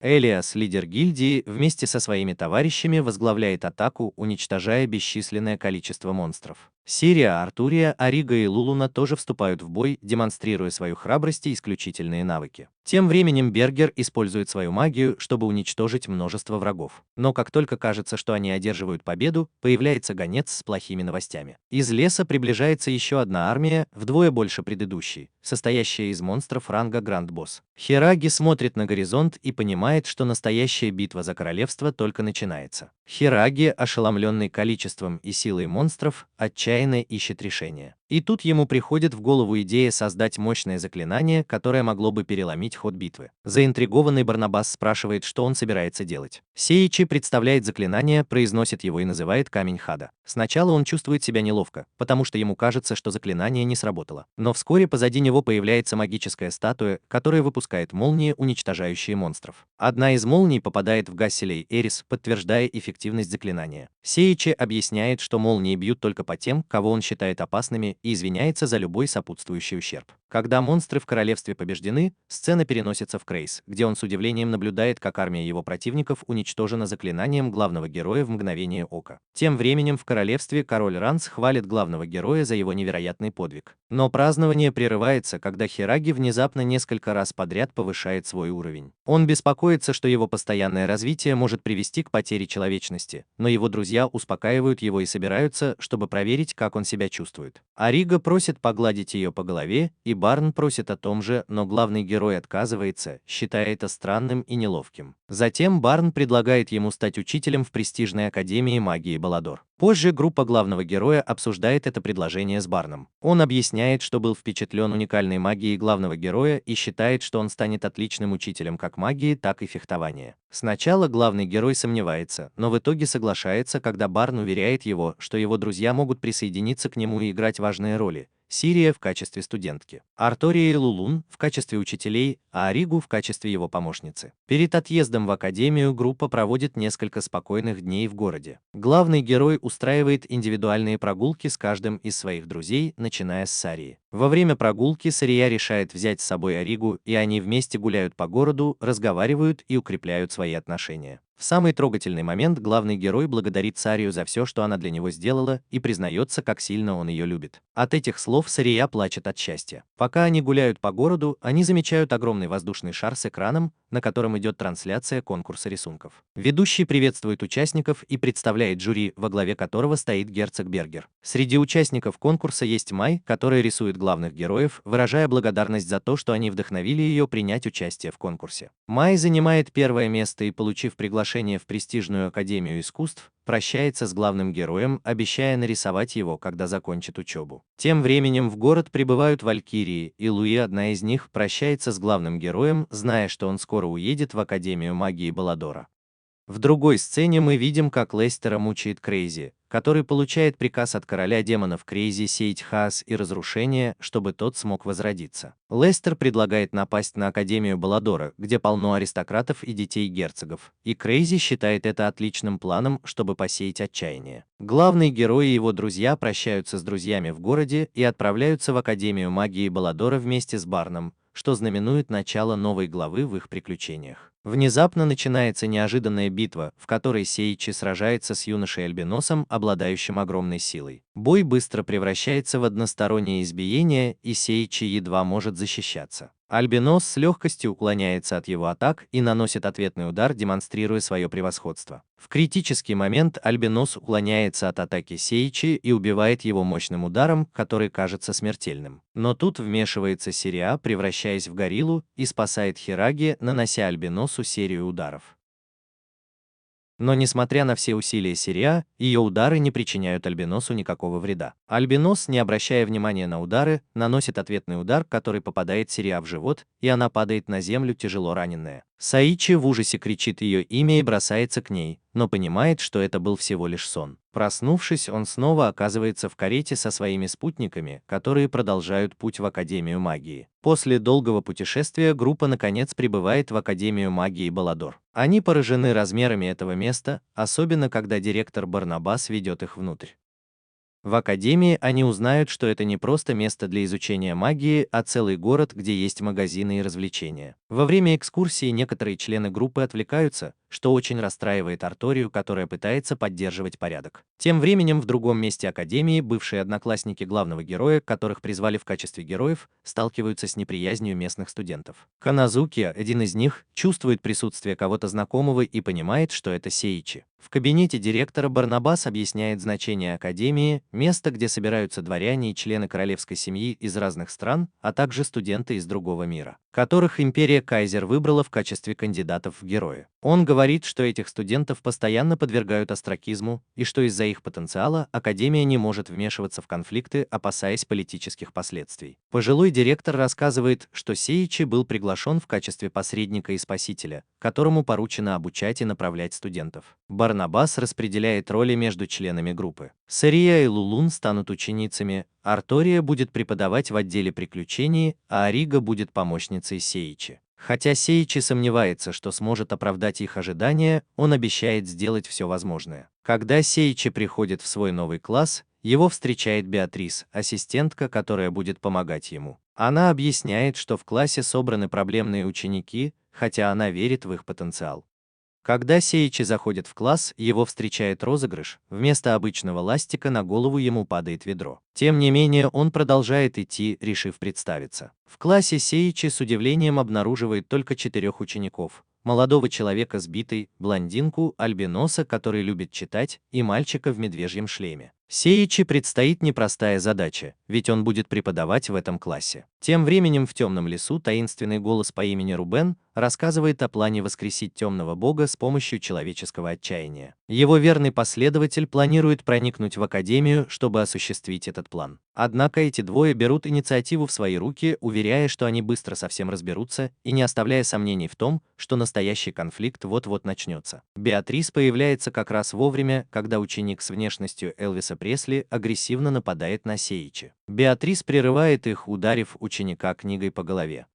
Элиас, лидер гильдии, вместе со своими товарищами возглавляет атаку, уничтожая бесчисленное количество монстров. Сирия, Артурия, Арига и Лулуна тоже вступают в бой, демонстрируя свою храбрость и исключительные навыки. Тем временем Бергер использует свою магию, чтобы уничтожить множество врагов. Но как только кажется, что они одерживают победу, появляется гонец с плохими новостями. Из леса приближается еще одна армия, вдвое больше предыдущей, состоящая из монстров ранга Гранд-босс. Хираги смотрит на горизонт и понимает, что настоящая битва за королевство только начинается. Хираги, ошеломленный количеством и силой монстров, отчаянно ищет решение. И тут ему приходит в голову идея создать мощное заклинание, которое могло бы переломить ход битвы. Заинтригованный Барнабас спрашивает, что он собирается делать. Сеичи представляет заклинание, произносит его и называет камень Хада. Сначала он чувствует себя неловко, потому что ему кажется, что заклинание не сработало. Но вскоре позади него появляется магическая статуя, которая выпускает молнии, уничтожающие монстров. Одна из молний попадает в Гасселя и Эрис, подтверждая эффективность заклинания. Сеичи объясняет, что молнии бьют только по тем, кого он считает опасными, и извиняется за любой сопутствующий ущерб. Когда монстры в королевстве побеждены, сцена переносится в Крейс, где он с удивлением наблюдает, как армия его противников уничтожена заклинанием главного героя в мгновение ока. Тем временем в королевстве король Ранс хвалит главного героя за его невероятный подвиг. Но празднование прерывается, когда Хираги внезапно несколько раз подряд повышает свой уровень. Он беспокоится, что его постоянное развитие может привести к потере человечности, но его друзья успокаивают его и собираются, чтобы проверить, как он себя чувствует. Арига просит погладить ее по голове, и Барн просит о том же, но главный герой отказывается, считая это странным и неловким. Затем Барн предлагает ему стать учителем в престижной академии магии Баладор. Позже группа главного героя обсуждает это предложение с Барном. Он объясняет, что был впечатлен уникальной магией главного героя и считает, что он станет отличным учителем как магии, так и фехтования. Сначала главный герой сомневается, но в итоге соглашается, когда Барн уверяет его, что его друзья могут присоединиться к нему и играть важные роли. Сирия в качестве студентки, Артория и Лулун в качестве учителей, а Аригу в качестве его помощницы. Перед отъездом в академию группа проводит несколько спокойных дней в городе. Главный герой устраивает индивидуальные прогулки с каждым из своих друзей, начиная с Сарии. Во время прогулки Сария решает взять с собой Аригу, и они вместе гуляют по городу, разговаривают и укрепляют свои отношения. В самый трогательный момент главный герой благодарит Сарию за все, что она для него сделала, и признается, как сильно он ее любит. От этих слов Сария плачет от счастья. Пока они гуляют по городу, они замечают огромный воздушный шар с экраном, на котором идет трансляция конкурса рисунков. Ведущий приветствует участников и представляет жюри, во главе которого стоит герцог Бергер. Среди участников конкурса есть Май, которая рисует главных героев, выражая благодарность за то, что они вдохновили ее принять участие в конкурсе. Май занимает первое место и, получив приглашение приглашение в престижную Академию искусств, прощается с главным героем, обещая нарисовать его, когда закончит учебу. Тем временем в город прибывают валькирии, и Луи, одна из них, прощается с главным героем, зная, что он скоро уедет в Академию магии Баладора. В другой сцене мы видим, как Лестера мучает Крейзи, который получает приказ от короля демонов Крейзи сеять хаос и разрушение, чтобы тот смог возродиться. Лестер предлагает напасть на Академию Баладора, где полно аристократов и детей герцогов, и Крейзи считает это отличным планом, чтобы посеять отчаяние. Главный герой и его друзья прощаются с друзьями в городе и отправляются в Академию магии Баладора вместе с Барном, что знаменует начало новой главы в их приключениях. Внезапно начинается неожиданная битва, в которой Сеичи сражается с юношей-альбиносом, обладающим огромной силой. Бой быстро превращается в одностороннее избиение, и Сеичи едва может защищаться. Альбинос с легкостью уклоняется от его атак и наносит ответный удар, демонстрируя свое превосходство. В критический момент Альбинос уклоняется от атаки Сеичи и убивает его мощным ударом, который кажется смертельным. Но тут вмешивается Сириа, превращаясь в гориллу, и спасает Хираги, нанося Альбиносу серию ударов. Но несмотря на все усилия Сириа, ее удары не причиняют Альбиносу никакого вреда. Альбинос, не обращая внимания на удары, наносит ответный удар, который попадает Сириа в живот, и она падает на землю тяжело раненая. Саичи в ужасе кричит ее имя и бросается к ней, но понимает, что это был всего лишь сон. Проснувшись, он снова оказывается в карете со своими спутниками, которые продолжают путь в Академию магии. После долгого путешествия группа наконец прибывает в Академию магии Баладор. Они поражены размерами этого места, особенно когда директор Барнабас ведет их внутрь. В Академии они узнают, что это не просто место для изучения магии, а целый город, где есть магазины и развлечения. Во время экскурсии некоторые члены группы отвлекаются, что очень расстраивает Арторию, которая пытается поддерживать порядок. Тем временем в другом месте Академии бывшие одноклассники главного героя, которых призвали в качестве героев, сталкиваются с неприязнью местных студентов. Каназуки, один из них, чувствует присутствие кого-то знакомого и понимает, что это Сеичи. В кабинете директора Барнабас объясняет значение Академии, место, где собираются дворяне и члены королевской семьи из разных стран, а также студенты из другого мира, которых империя Кайзер выбрала в качестве кандидатов в герои. Он говорит, что этих студентов постоянно подвергают остракизму, и что из-за их потенциала Академия не может вмешиваться в конфликты, опасаясь политических последствий. Пожилой директор рассказывает, что Сеичи был приглашен в качестве посредника и спасителя, которому поручено обучать и направлять студентов. Барнабас распределяет роли между членами группы. Сария и Лулун станут ученицами, Артория будет преподавать в отделе приключений, а Арига будет помощницей Сеичи. Хотя Сеичи сомневается, что сможет оправдать их ожидания, он обещает сделать все возможное. Когда Сеичи приходит в свой новый класс, его встречает Беатрис, ассистентка, которая будет помогать ему. Она объясняет, что в классе собраны проблемные ученики, хотя она верит в их потенциал. Когда Сеичи заходит в класс, его встречает розыгрыш, вместо обычного ластика на голову ему падает ведро. Тем не менее, он продолжает идти, решив представиться. В классе Сеичи с удивлением обнаруживает только 4 учеников: молодого человека с битой, блондинку, альбиноса, который любит читать, и мальчика в медвежьем шлеме. Сеичи предстоит непростая задача, ведь он будет преподавать в этом классе. Тем временем в темном лесу таинственный голос по имени Рубен рассказывает о плане воскресить темного бога с помощью человеческого отчаяния. Его верный последователь планирует проникнуть в Академию, чтобы осуществить этот план. Однако эти двое берут инициативу в свои руки, уверяя, что они быстро со всем разберутся, и не оставляя сомнений в том, что настоящий конфликт вот-вот начнется. Беатрис появляется как раз вовремя, когда ученик с внешностью Элвиса Пресли агрессивно нападает на Сеичи. Беатрис прерывает их, ударив ученика книгой по голове.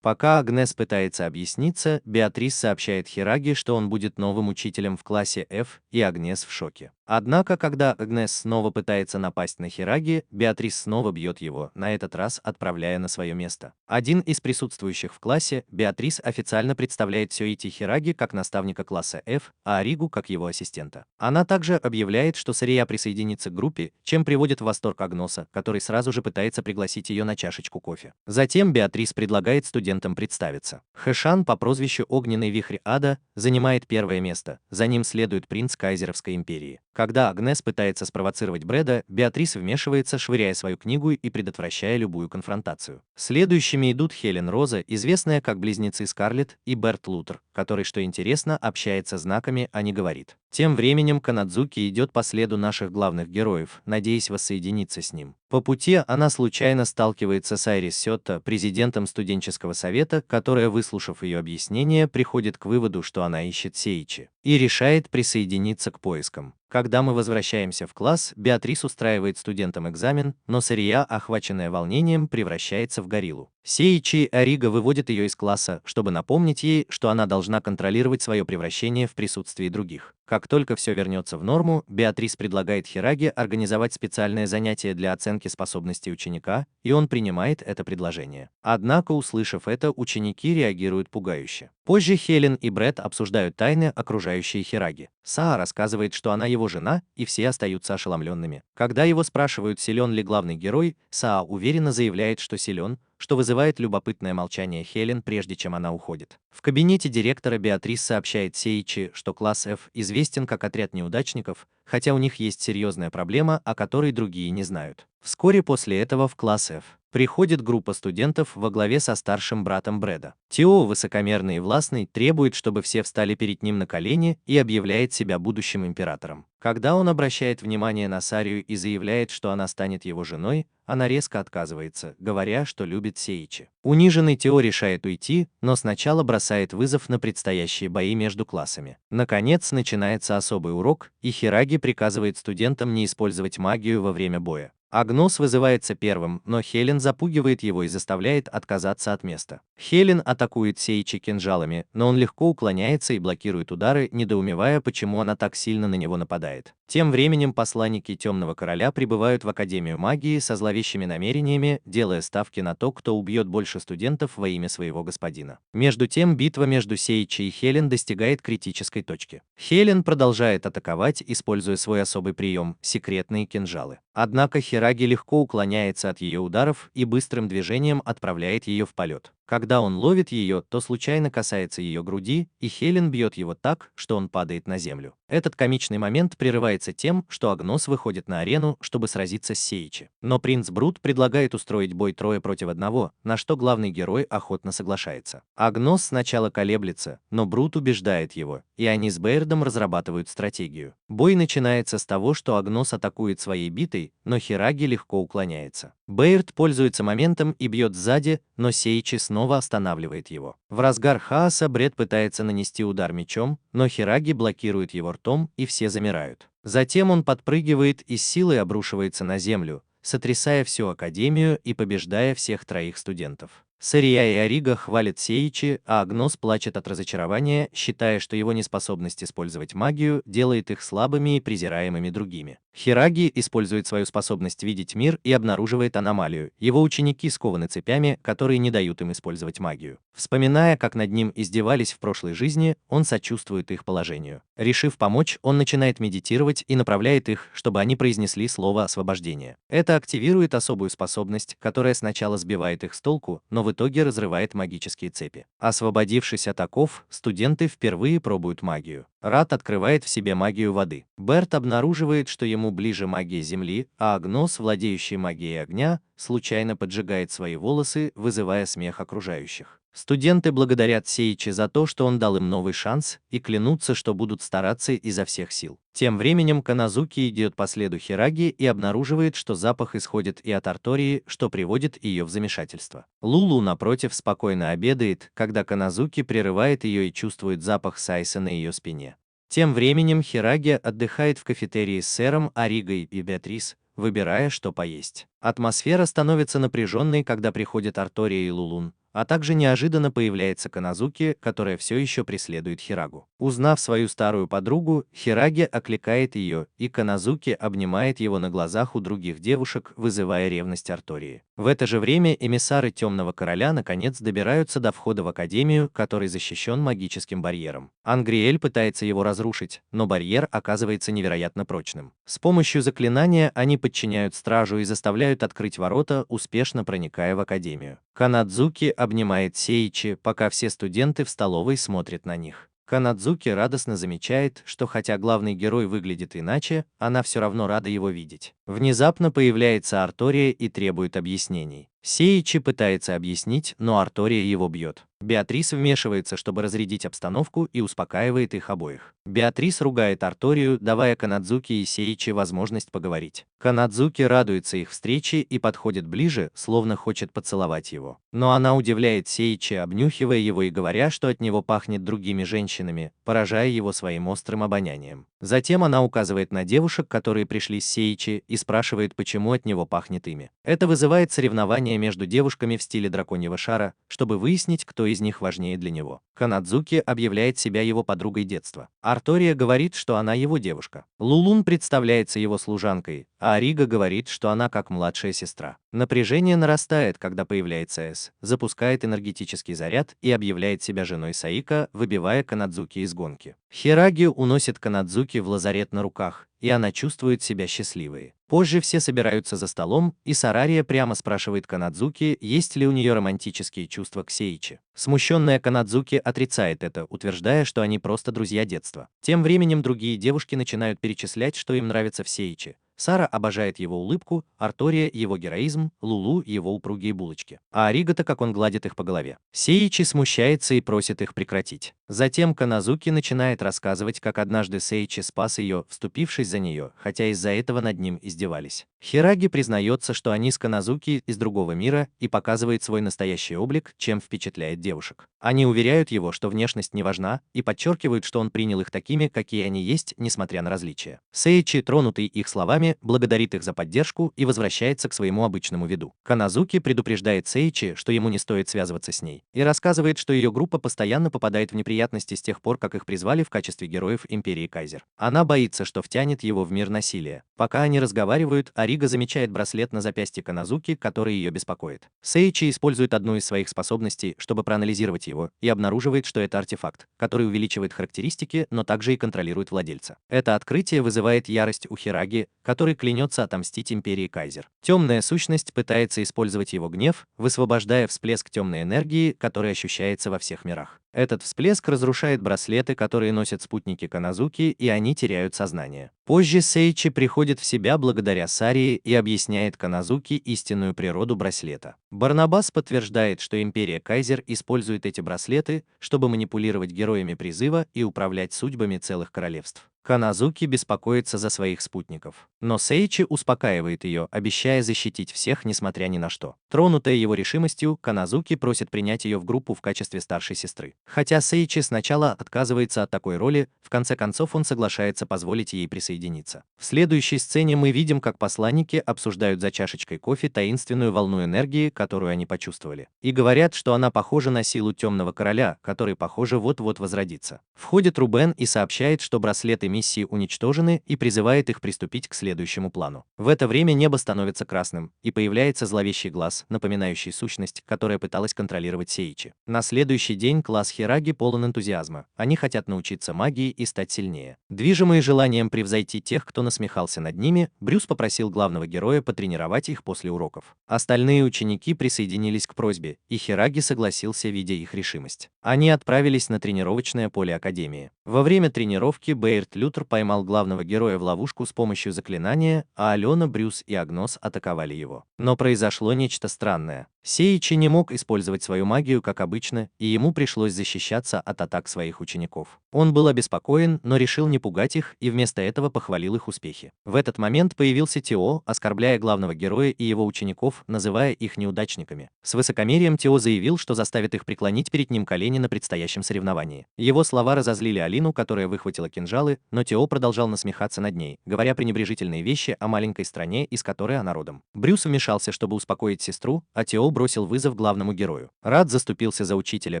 Пока Агнес пытается объясниться, Беатрис сообщает Хираги, что он будет новым учителем в классе F, и Агнес в шоке. Однако, когда Агнес снова пытается напасть на Хираги, Беатрис снова бьет его, на этот раз отправляя на свое место. Один из присутствующих в классе, Беатрис, официально представляет Сёити Хираги как наставника класса F, а Аригу как его ассистента. Она также объявляет, что Сария присоединится к группе, чем приводит в восторг Агноса, который сразу же пытается пригласить ее на чашечку кофе. Затем Беатрис предлагает студентам представиться. Хэшан по прозвищу Огненный Вихрь Ада занимает первое место, за ним следует принц Кайзеровской империи. Когда Агнес пытается спровоцировать Брэда, Беатрис вмешивается, швыряя свою книгу и предотвращая любую конфронтацию. Следующими идут Хелен Роза, известная как близнецы Скарлетт, и Берт Лутер, который, что интересно, общается знаками, а не говорит. Тем временем Канадзуки идет по следу наших главных героев, надеясь воссоединиться с ним. По пути она случайно сталкивается с Айрис Сётто, президентом студенческого совета, которая, выслушав ее объяснение, приходит к выводу, что она ищет Сейичи, и решает присоединиться к поискам. Когда мы возвращаемся в класс, Беатрис устраивает студентам экзамен, но Сария, охваченная волнением, превращается в гориллу. Сейичи Арига выводит ее из класса, чтобы напомнить ей, что она должна контролировать свое превращение в присутствии других. Как только все вернется в норму, Беатрис предлагает Хираге организовать специальное занятие для оценки способностей ученика, и он принимает это предложение. Однако, услышав это, ученики реагируют пугающе. Позже Хелен и Брэд обсуждают тайны, окружающие Хираги. Саа рассказывает, что она его жена, и все остаются ошеломленными. Когда его спрашивают, силен ли главный герой, Саа уверенно заявляет, что силен, что вызывает любопытное молчание Хелен, прежде чем она уходит. В кабинете директора Беатрис сообщает Сейичи, что класс F известен как отряд неудачников, хотя у них есть серьезная проблема, о которой другие не знают. Вскоре после этого в класс F приходит группа студентов во главе со старшим братом Брэда. Тео, высокомерный и властный, требует, чтобы все встали перед ним на колени, и объявляет себя будущим императором. Когда он обращает внимание на Сарию и заявляет, что она станет его женой, она резко отказывается, говоря, что любит Сейичи. Униженный Тео решает уйти, но сначала бросает вызов на предстоящие бои между классами. Наконец, начинается особый урок, и Хираги приказывает студентам не использовать магию во время боя. Агнос вызывается первым, но Хелен запугивает его и заставляет отказаться от места. Хелен атакует Сейичи кинжалами, но он легко уклоняется и блокирует удары, недоумевая, почему она так сильно на него нападает. Тем временем посланники Темного Короля прибывают в Академию магии со зловещими намерениями, делая ставки на то, кто убьет больше студентов во имя своего господина. Между тем, битва между Сейичи и Хелен достигает критической точки. Хелен продолжает атаковать, используя свой особый прием – секретные кинжалы. Однако Хираги легко уклоняется от ее ударов и быстрым движением отправляет ее в полет. Когда он ловит ее, то случайно касается ее груди, и Хелен бьет его так, что он падает на землю. Этот комичный момент прерывается тем, что Агнос выходит на арену, чтобы сразиться с Сейичи. Но принц Брут предлагает устроить бой 3 против 1, на что главный герой охотно соглашается. Агнос сначала колеблется, но Брут убеждает его, и они с Бэйрдом разрабатывают стратегию. Бой начинается с того, что Агнос атакует своей битой, но Хираги легко уклоняется. Бэйрд пользуется моментом и бьет сзади, но Сейичи снова останавливает его. В разгар хаоса Брэд пытается нанести удар мечом, но Хираги блокирует его ртом, и все замирают. Затем он подпрыгивает и с силой обрушивается на землю, сотрясая всю Академию и побеждая всех 3 студентов. Сария и Арига хвалят Сейичи, а Агнос плачет от разочарования, считая, что его неспособность использовать магию делает их слабыми и презираемыми другими. Хираги использует свою способность видеть мир и обнаруживает аномалию. Его ученики скованы цепями, которые не дают им использовать магию. Вспоминая, как над ним издевались в прошлой жизни, он сочувствует их положению. Решив помочь, он начинает медитировать и направляет их, чтобы они произнесли слово освобождения. Это активирует особую способность, которая сначала сбивает их с толку, но в итоге разрывает магические цепи. Освободившись от оков, студенты впервые пробуют магию. Рат открывает в себе магию воды. Берт обнаруживает, что ему ближе магия земли, а Агнос, владеющий магией огня, случайно поджигает свои волосы, вызывая смех окружающих. Студенты благодарят Сейичи за то, что он дал им новый шанс, и клянутся, что будут стараться изо всех сил. Тем временем Каназуки идет по следу Хираги и обнаруживает, что запах исходит и от артории, что приводит ее в замешательство. Лулу, напротив, спокойно обедает, когда Каназуки прерывает ее и чувствует запах сайса на ее спине. Тем временем Хираги отдыхает в кафетерии с сэром Аригой и Беатрис, выбирая, что поесть. Атмосфера становится напряженной, когда приходят Артория и Лулун, а также неожиданно появляется Каназуки, которая все еще преследует Хирагу. Узнав свою старую подругу, Хираги окликает ее, и Каназуки обнимает его на глазах у других девушек, вызывая ревность Артории. В это же время эмиссары Темного Короля наконец добираются до входа в Академию, который защищен магическим барьером. Ангриэль пытается его разрушить, но барьер оказывается невероятно прочным. С помощью заклинания они подчиняют стражу и заставляют открыть ворота, успешно проникая в Академию. Канадзуки обнимает Сейичи, пока все студенты в столовой смотрят на них. Канадзуки радостно замечает, что хотя главный герой выглядит иначе, она все равно рада его видеть. Внезапно появляется Артория и требует объяснений. Сеичи пытается объяснить, но Артория его бьет. Беатрис вмешивается, чтобы разрядить обстановку, и успокаивает их обоих. Беатрис ругает Арторию, давая Канадзуки и Сеичи возможность поговорить. Канадзуки радуется их встрече и подходит ближе, словно хочет поцеловать его. Но она удивляет Сеичи, обнюхивая его и говоря, что от него пахнет другими женщинами, поражая его своим острым обонянием. Затем она указывает на девушек, которые пришли с Сеичи, и спрашивает, почему от него пахнет ими. Это вызывает соревнование между девушками в стиле драконьего шара, чтобы выяснить, кто из них важнее для него. Канадзуки объявляет себя его подругой детства. Артория говорит, что она его девушка. Лулун представляется его служанкой, а Арига говорит, что она как младшая сестра. Напряжение нарастает, когда появляется С, запускает энергетический заряд и объявляет себя женой Саика, выбивая Канадзуки из гонки. Хираги уносит Канадзуки в лазарет на руках, и она чувствует себя счастливой. Позже все собираются за столом, и Сарария прямо спрашивает Канадзуки, есть ли у нее романтические чувства к Сеичи. Смущенная Канадзуки отрицает это, утверждая, что они просто друзья детства. Тем временем другие девушки начинают перечислять, что им нравится в Сеичи. Сара обожает его улыбку, Артория – его героизм, Лулу – его упругие булочки. А Аригато, как он гладит их по голове. Сеичи смущается и просит их прекратить. Затем Канадзуки начинает рассказывать, как однажды Сеичи спас ее, вступившись за нее, хотя из-за этого над ним издевались. Хираги признается, что они с Канадзуки из другого мира, и показывает свой настоящий облик, чем впечатляет девушек. Они уверяют его, что внешность не важна, и подчеркивают, что он принял их такими, какие они есть, несмотря на различия. Сеичи, тронутый их словами, благодарит их за поддержку и возвращается к своему обычному виду. Канадзуки предупреждает Сеичи, что ему не стоит связываться с ней, и рассказывает, что ее группа постоянно попадает в неприятности с тех пор, как их призвали в качестве героев Империи Кайзер. Она боится, что втянет его в мир насилия. Пока они разговаривают, Арига замечает браслет на запястье Канадзуки, который ее беспокоит. Сеичи использует одну из своих способностей, чтобы проанализировать его, и обнаруживает, что это артефакт, который увеличивает характеристики, но также и контролирует владельца. Это открытие вызывает ярость у Хираги, который клянется отомстить Империи Кайзер. Темная сущность пытается использовать его гнев, высвобождая всплеск темной энергии, который ощущается во всех мирах. Этот всплеск разрушает браслеты, которые носят спутники Канадзуки, и они теряют сознание. Позже Сеичи приходит в себя благодаря Сарии и объясняет Канадзуки истинную природу браслета. Барнабас подтверждает, что Империя Кайзер использует эти браслеты, чтобы манипулировать героями призыва и управлять судьбами целых королевств. Канадзуки беспокоится за своих спутников. Но Сеичи успокаивает ее, обещая защитить всех, несмотря ни на что. Тронутая его решимостью, Канадзуки просит принять ее в группу в качестве старшей сестры. Хотя Сеичи сначала отказывается от такой роли, в конце концов он соглашается позволить ей присоединиться. В следующей сцене мы видим, как посланники обсуждают за чашечкой кофе таинственную волну энергии, которую они почувствовали. И говорят, что она похожа на силу Темного Короля, который, похоже, вот-вот возродится. Входит Рубен и сообщает, что браслеты миссии уничтожены, и призывает их приступить к следующему плану. В это время небо становится красным, и появляется зловещий глаз, напоминающий сущность, которая пыталась контролировать Сеичи. На следующий день класс Хираги полон энтузиазма. Они хотят научиться магии и стать сильнее. Движимые желанием превзойти тех, кто насмехался над ними, Брюс попросил главного героя потренировать их после уроков. Остальные ученики присоединились к просьбе, и Хираги согласился, видя их решимость. Они отправились на тренировочное поле Академии. Во время тренировки Бэйрт Лютер поймал главного героя в ловушку с помощью заклинания, а Алена, Брюс и Агнос атаковали его. Но произошло нечто странное. Сеичи не мог использовать свою магию, как обычно, и ему пришлось защищаться от атак своих учеников. Он был обеспокоен, но решил не пугать их и вместо этого похвалил их успехи. В этот момент появился Тео, оскорбляя главного героя и его учеников, называя их неудачниками. С высокомерием Тео заявил, что заставит их преклонить перед ним колени на предстоящем соревновании. Его слова разозлили Алину, которая выхватила кинжалы, но Тео продолжал насмехаться над ней, говоря пренебрежительные вещи о маленькой стране, из которой она родом. Брюс вмешался, чтобы успокоить сестру, а Тео бросил вызов главному герою. Рад заступился за учителя,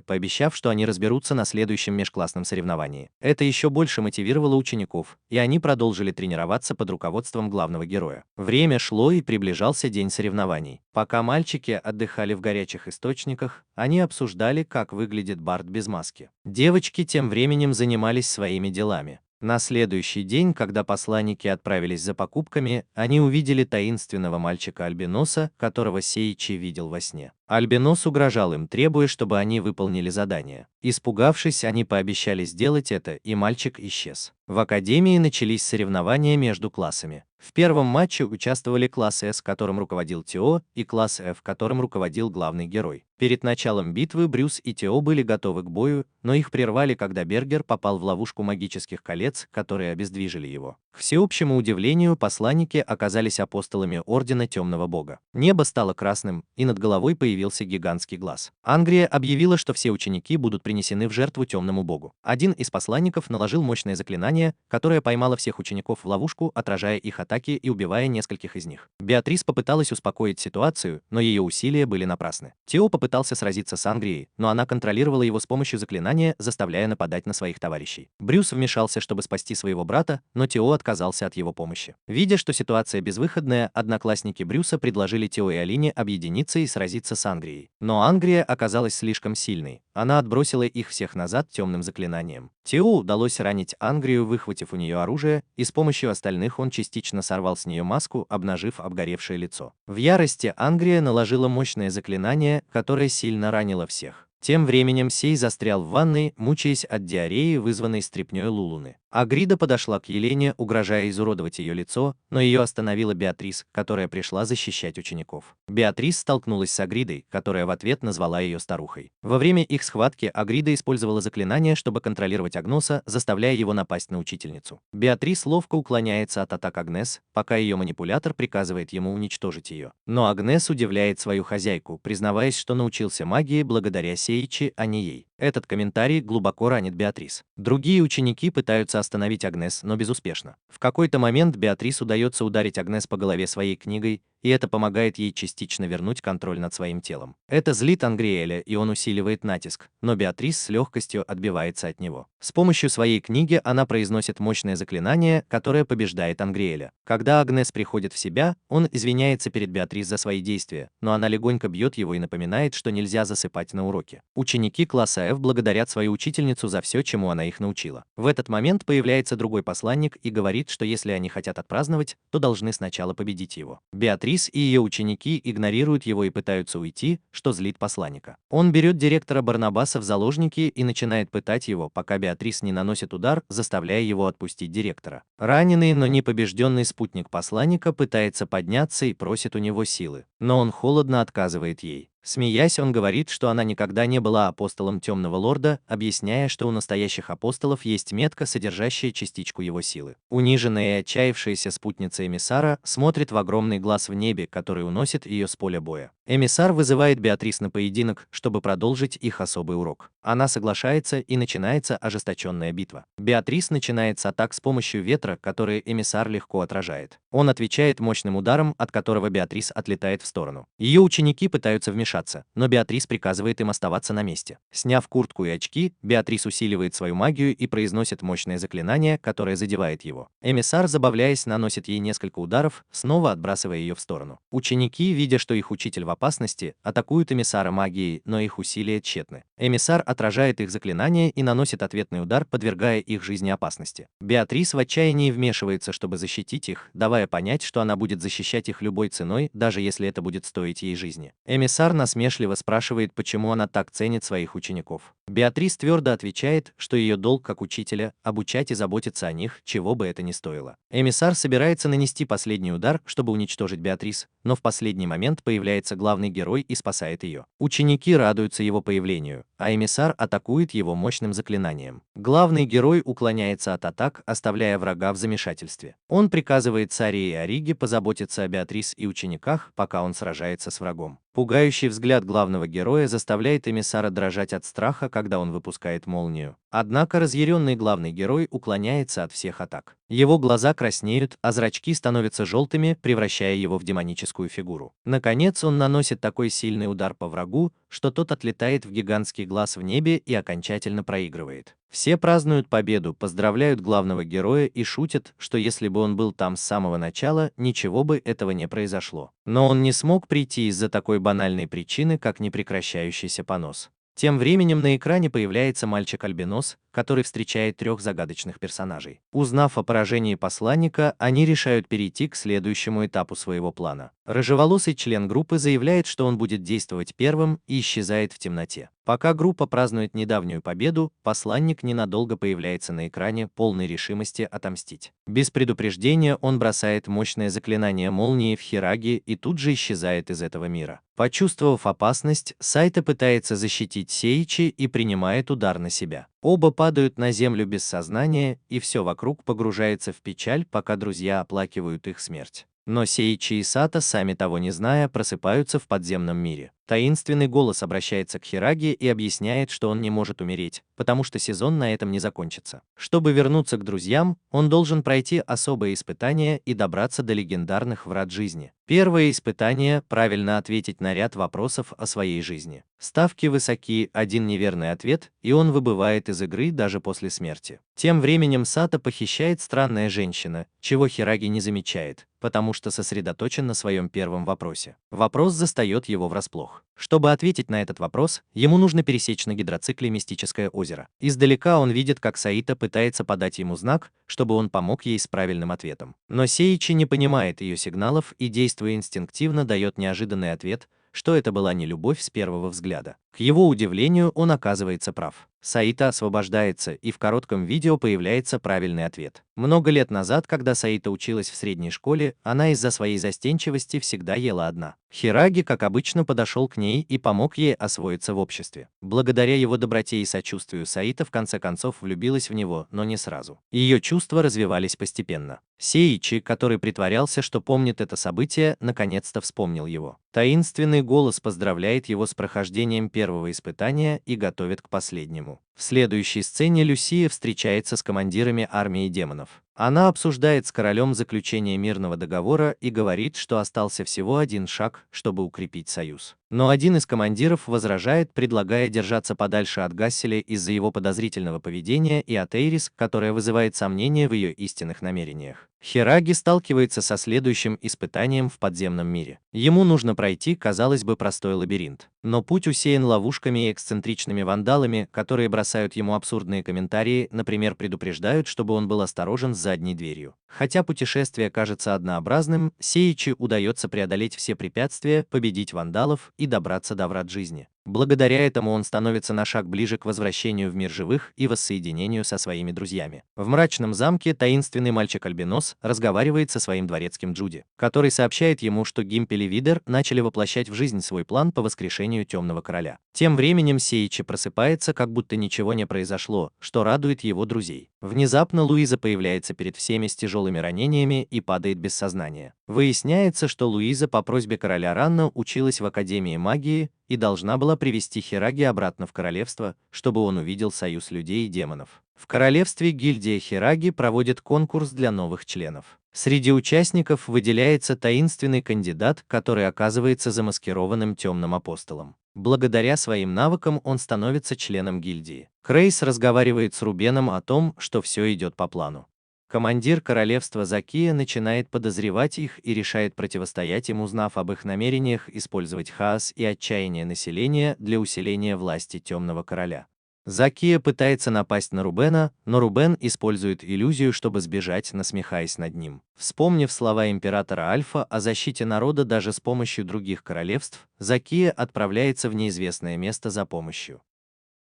пообещав, что они разберутся на следующем межклассном соревновании. Это еще больше мотивировало учеников, и они продолжили тренироваться под руководством главного героя. Время шло, и приближался день соревнований. Пока мальчики отдыхали в горячих источниках, они обсуждали, как выглядит Барт без маски. Девочки тем временем занимались своими делами. На следующий день, когда посланники отправились за покупками, они увидели таинственного мальчика-альбиноса, которого Сеичи видел во сне. Альбинос угрожал им, требуя, чтобы они выполнили задание. Испугавшись, они пообещали сделать это, и мальчик исчез. В академии начались соревнования между классами. В первом матче участвовали класс С, которым руководил Тео, и класс F, которым руководил главный герой. Перед началом битвы Брюс и Тео были готовы к бою, но их прервали, когда Бергер попал в ловушку магических колец, которые обездвижили его. К всеобщему удивлению, посланники оказались апостолами Ордена Темного Бога. Небо стало красным, и над головой появился гигантский глаз. Ангрия объявила, что все ученики будут принесены в жертву Темному Богу. Один из посланников наложил мощное заклинание, которое поймало всех учеников в ловушку, отражая их атаки и убивая нескольких из них. Беатрис попыталась успокоить ситуацию, но ее усилия были напрасны. Тео попытался сразиться с Ангрией, но она контролировала его с помощью заклинания, заставляя нападать на своих товарищей. Брюс вмешался, чтобы спасти своего брата, но Тео отказался от его помощи. Видя, что ситуация безвыходная, одноклассники Брюса предложили Тео и Алине объединиться и сразиться с Ангрией. Но Ангрия оказалась слишком сильной. Она отбросила их всех назад темным заклинанием. Тео удалось ранить Ангрию, выхватив у нее оружие, и с помощью остальных он частично сорвал с нее маску, обнажив обгоревшее лицо. В ярости Ангрия наложила мощное заклинание, которое сильно ранило всех. Тем временем Сей застрял в ванной, мучаясь от диареи, вызванной стряпнёй Лулуны. Агрида подошла к Елене, угрожая изуродовать ее лицо, но ее остановила Беатрис, которая пришла защищать учеников. Беатрис столкнулась с Агридой, которая в ответ назвала ее старухой. Во время их схватки Агрида использовала заклинание, чтобы контролировать Агноса, заставляя его напасть на учительницу. Беатрис ловко уклоняется от атак Агнес, пока ее манипулятор приказывает ему уничтожить ее. Но Агнес удивляет свою хозяйку, признаваясь, что научился магии благодаря Сеичи, а не ей. Этот комментарий глубоко ранит Беатрис. Другие ученики пытаются остановить Агнес, но безуспешно. В какой-то момент Беатрис удается ударить Агнес по голове своей книгой, и это помогает ей частично вернуть контроль над своим телом. Это злит Ангриэля, и он усиливает натиск, но Беатрис с легкостью отбивается от него. С помощью своей книги она произносит мощное заклинание, которое побеждает Ангриэля. Когда Агнес приходит в себя, он извиняется перед Беатрис за свои действия, но она легонько бьет его и напоминает, что нельзя засыпать на уроке. Ученики класса F благодарят свою учительницу за все, чему она их научила. В этот момент появляется другой посланник и говорит, что если они хотят отпраздновать, то должны сначала победить его. Беатрис и ее ученики игнорируют его и пытаются уйти, что злит посланника. Он берет директора Барнабаса в заложники и начинает пытать его, пока Беатрис не наносит удар, заставляя его отпустить директора. Раненый, но не побежденный спутник посланника пытается подняться и просит у него силы, но он холодно отказывает ей. Смеясь, он говорит, что она никогда не была апостолом Темного Лорда, объясняя, что у настоящих апостолов есть метка, содержащая частичку его силы. Униженная и отчаявшаяся спутница эмиссара смотрит в огромный глаз в небе, который уносит ее с поля боя. Эмиссар вызывает Беатрис на поединок, чтобы продолжить их особый урок. Она соглашается, и начинается ожесточенная битва. Беатрис начинает с атак с помощью ветра, которые эмиссар легко отражает. Он отвечает мощным ударом, от которого Беатрис отлетает в сторону. Ее ученики пытаются вмешаться, но Беатрис приказывает им оставаться на месте. Сняв куртку и очки, Беатрис усиливает свою магию и произносит мощное заклинание, которое задевает его. Эмиссар, забавляясь, наносит ей несколько ударов, снова отбрасывая ее в сторону. Ученики, видя, что их учитель в опасности, атакуют эмиссара магией, но их усилия тщетны. Эмиссар отражает их заклинание и наносит ответный удар, подвергая их жизни опасности. Беатрис в отчаянии вмешивается, чтобы защитить их, давая понять, что она будет защищать их любой ценой, даже если это будет стоить ей жизни. Эмиссар насмешливо спрашивает, почему она так ценит своих учеников. Беатрис твердо отвечает, что ее долг как учителя – обучать и заботиться о них, чего бы это ни стоило. Эмиссар собирается нанести последний удар, чтобы уничтожить Беатрис, но в последний момент появляется главный герой и спасает ее. Ученики радуются его появлению, а эмиссар атакует его мощным заклинанием. Главный герой уклоняется от атак, оставляя врага в замешательстве. Он приказывает Саре и Ориге позаботиться о Беатрис и учениках, пока он сражается с врагом. Пугающий взгляд главного героя заставляет эмиссара дрожать от страха, когда он выпускает молнию. Однако разъяренный главный герой уклоняется от всех атак. Его глаза краснеют, а зрачки становятся желтыми, превращая его в демоническую фигуру. Наконец он наносит такой сильный удар по врагу, что тот отлетает в гигантский глаз в небе и окончательно проигрывает. Все празднуют победу, поздравляют главного героя и шутят, что если бы он был там с самого начала, ничего бы этого не произошло. Но он не смог прийти из-за такой банальной причины, как непрекращающийся понос. Тем временем на экране появляется мальчик-альбинос, который встречает трех загадочных персонажей. Узнав о поражении посланника, они решают перейти к следующему этапу своего плана. Рыжеволосый член группы заявляет, что он будет действовать первым и исчезает в темноте. Пока группа празднует недавнюю победу, посланник ненадолго появляется на экране, полной решимости отомстить. Без предупреждения он бросает мощное заклинание молнии в Хираги и тут же исчезает из этого мира. Почувствовав опасность, Сайта пытается защитить Сейичи и принимает удар на себя. Оба падают на землю без сознания, и все вокруг погружается в печаль, пока друзья оплакивают их смерть. Но Сейичи и Сато, сами того не зная, просыпаются в подземном мире. Таинственный голос обращается к Хираги и объясняет, что он не может умереть, потому что сезон на этом не закончится. Чтобы вернуться к друзьям, он должен пройти особое испытание и добраться до легендарных врат жизни. Первое испытание – правильно ответить на ряд вопросов о своей жизни. Ставки высоки, один неверный ответ, и он выбывает из игры даже после смерти. Тем временем Сато похищает странная женщина, чего Хираги не замечает, потому что сосредоточен на своем первом вопросе. Вопрос застает его врасплох. Чтобы ответить на этот вопрос, ему нужно пересечь на гидроцикле мистическое озеро. Издалека он видит, как Саита пытается подать ему знак, чтобы он помог ей с правильным ответом. Но Сейичи не понимает ее сигналов и, действуя инстинктивно, дает неожиданный ответ, что это была не любовь с первого взгляда. К его удивлению, он оказывается прав. Саита освобождается, и в коротком видео появляется правильный ответ. Много лет назад, когда Саита училась в средней школе, она из-за своей застенчивости всегда ела одна. Хираги, как обычно, подошел к ней и помог ей освоиться в обществе. Благодаря его доброте и сочувствию Саита в конце концов влюбилась в него, но не сразу. Ее чувства развивались постепенно. Сейичи, который притворялся, что помнит это событие, наконец-то вспомнил его. Таинственный голос поздравляет его с прохождением первого испытания и готовит к последнему. В следующей сцене Люсия встречается с командирами армии демонов. Она обсуждает с королем заключение мирного договора и говорит, что остался всего один шаг, чтобы укрепить союз. Но один из командиров возражает, предлагая держаться подальше от Гасселя из-за его подозрительного поведения и от Эйрис, которая вызывает сомнения в ее истинных намерениях. Хираги сталкивается со следующим испытанием в подземном мире. Ему нужно пройти, казалось бы, простой лабиринт. Но путь усеян ловушками и эксцентричными вандалами, которые бросают ему абсурдные комментарии, например, предупреждают, чтобы он был осторожен с задней дверью. Хотя путешествие кажется однообразным, Сейичи удается преодолеть все препятствия, победить вандалов и добраться до врат жизни. Благодаря этому он становится на шаг ближе к возвращению в мир живых и воссоединению со своими друзьями. В мрачном замке таинственный мальчик-альбинос разговаривает со своим дворецким Джуди, который сообщает ему, что Гимпель и Видер начали воплощать в жизнь свой план по воскрешению Темного Короля. Тем временем Сейичи просыпается, как будто ничего не произошло, что радует его друзей. Внезапно Луиза появляется перед всеми с тяжелыми ранениями и падает без сознания. Выясняется, что Луиза по просьбе короля Ранна училась в Академии магии и должна была привести Хираги обратно в королевство, чтобы он увидел союз людей и демонов. В королевстве гильдия Хираги проводит конкурс для новых членов. Среди участников выделяется таинственный кандидат, который оказывается замаскированным темным апостолом. Благодаря своим навыкам он становится членом гильдии. Крейс разговаривает с Рубеном о том, что все идет по плану. Командир королевства Закия начинает подозревать их и решает противостоять им, узнав об их намерениях использовать хаос и отчаяние населения для усиления власти Темного Короля. Закия пытается напасть на Рубена, но Рубен использует иллюзию, чтобы сбежать, насмехаясь над ним. Вспомнив слова императора Альфа о защите народа даже с помощью других королевств, Закия отправляется в неизвестное место за помощью.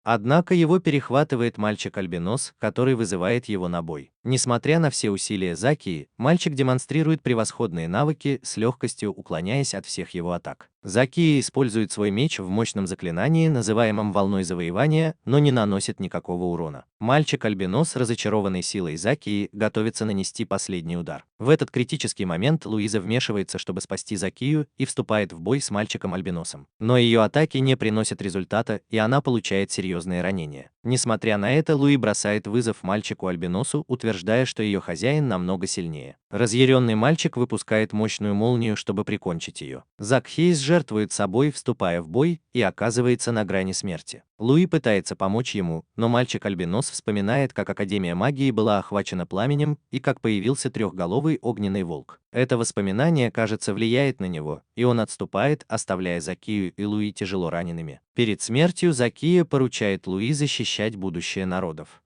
Однако его перехватывает мальчик-альбинос, который вызывает его на бой. Несмотря на все усилия Закии, мальчик демонстрирует превосходные навыки, с легкостью уклоняясь от всех его атак. Закия использует свой меч в мощном заклинании, называемом «Волной завоевания», но не наносит никакого урона. Мальчик-альбинос, разочарованный силой Закии, готовится нанести последний удар. В этот критический момент Луиза вмешивается, чтобы спасти Закию, и вступает в бой с мальчиком-альбиносом. Но ее атаки не приносят результата, и она получает серьезные ранения. Несмотря на это, Луи бросает вызов мальчику-альбиносу, утверждая, что ее хозяин намного сильнее. Разъяренный мальчик выпускает мощную молнию, чтобы прикончить ее. Закхейс жертвует собой, вступая в бой, и оказывается на грани смерти. Луи пытается помочь ему, но мальчик-альбинос вспоминает, как Академия магии была охвачена пламенем и как появился трехголовый огненный волк. Это воспоминание, кажется, влияет на него, и он отступает, оставляя Закию и Луи тяжело ранеными. Перед смертью Закия поручает Луи защищать будущее народов.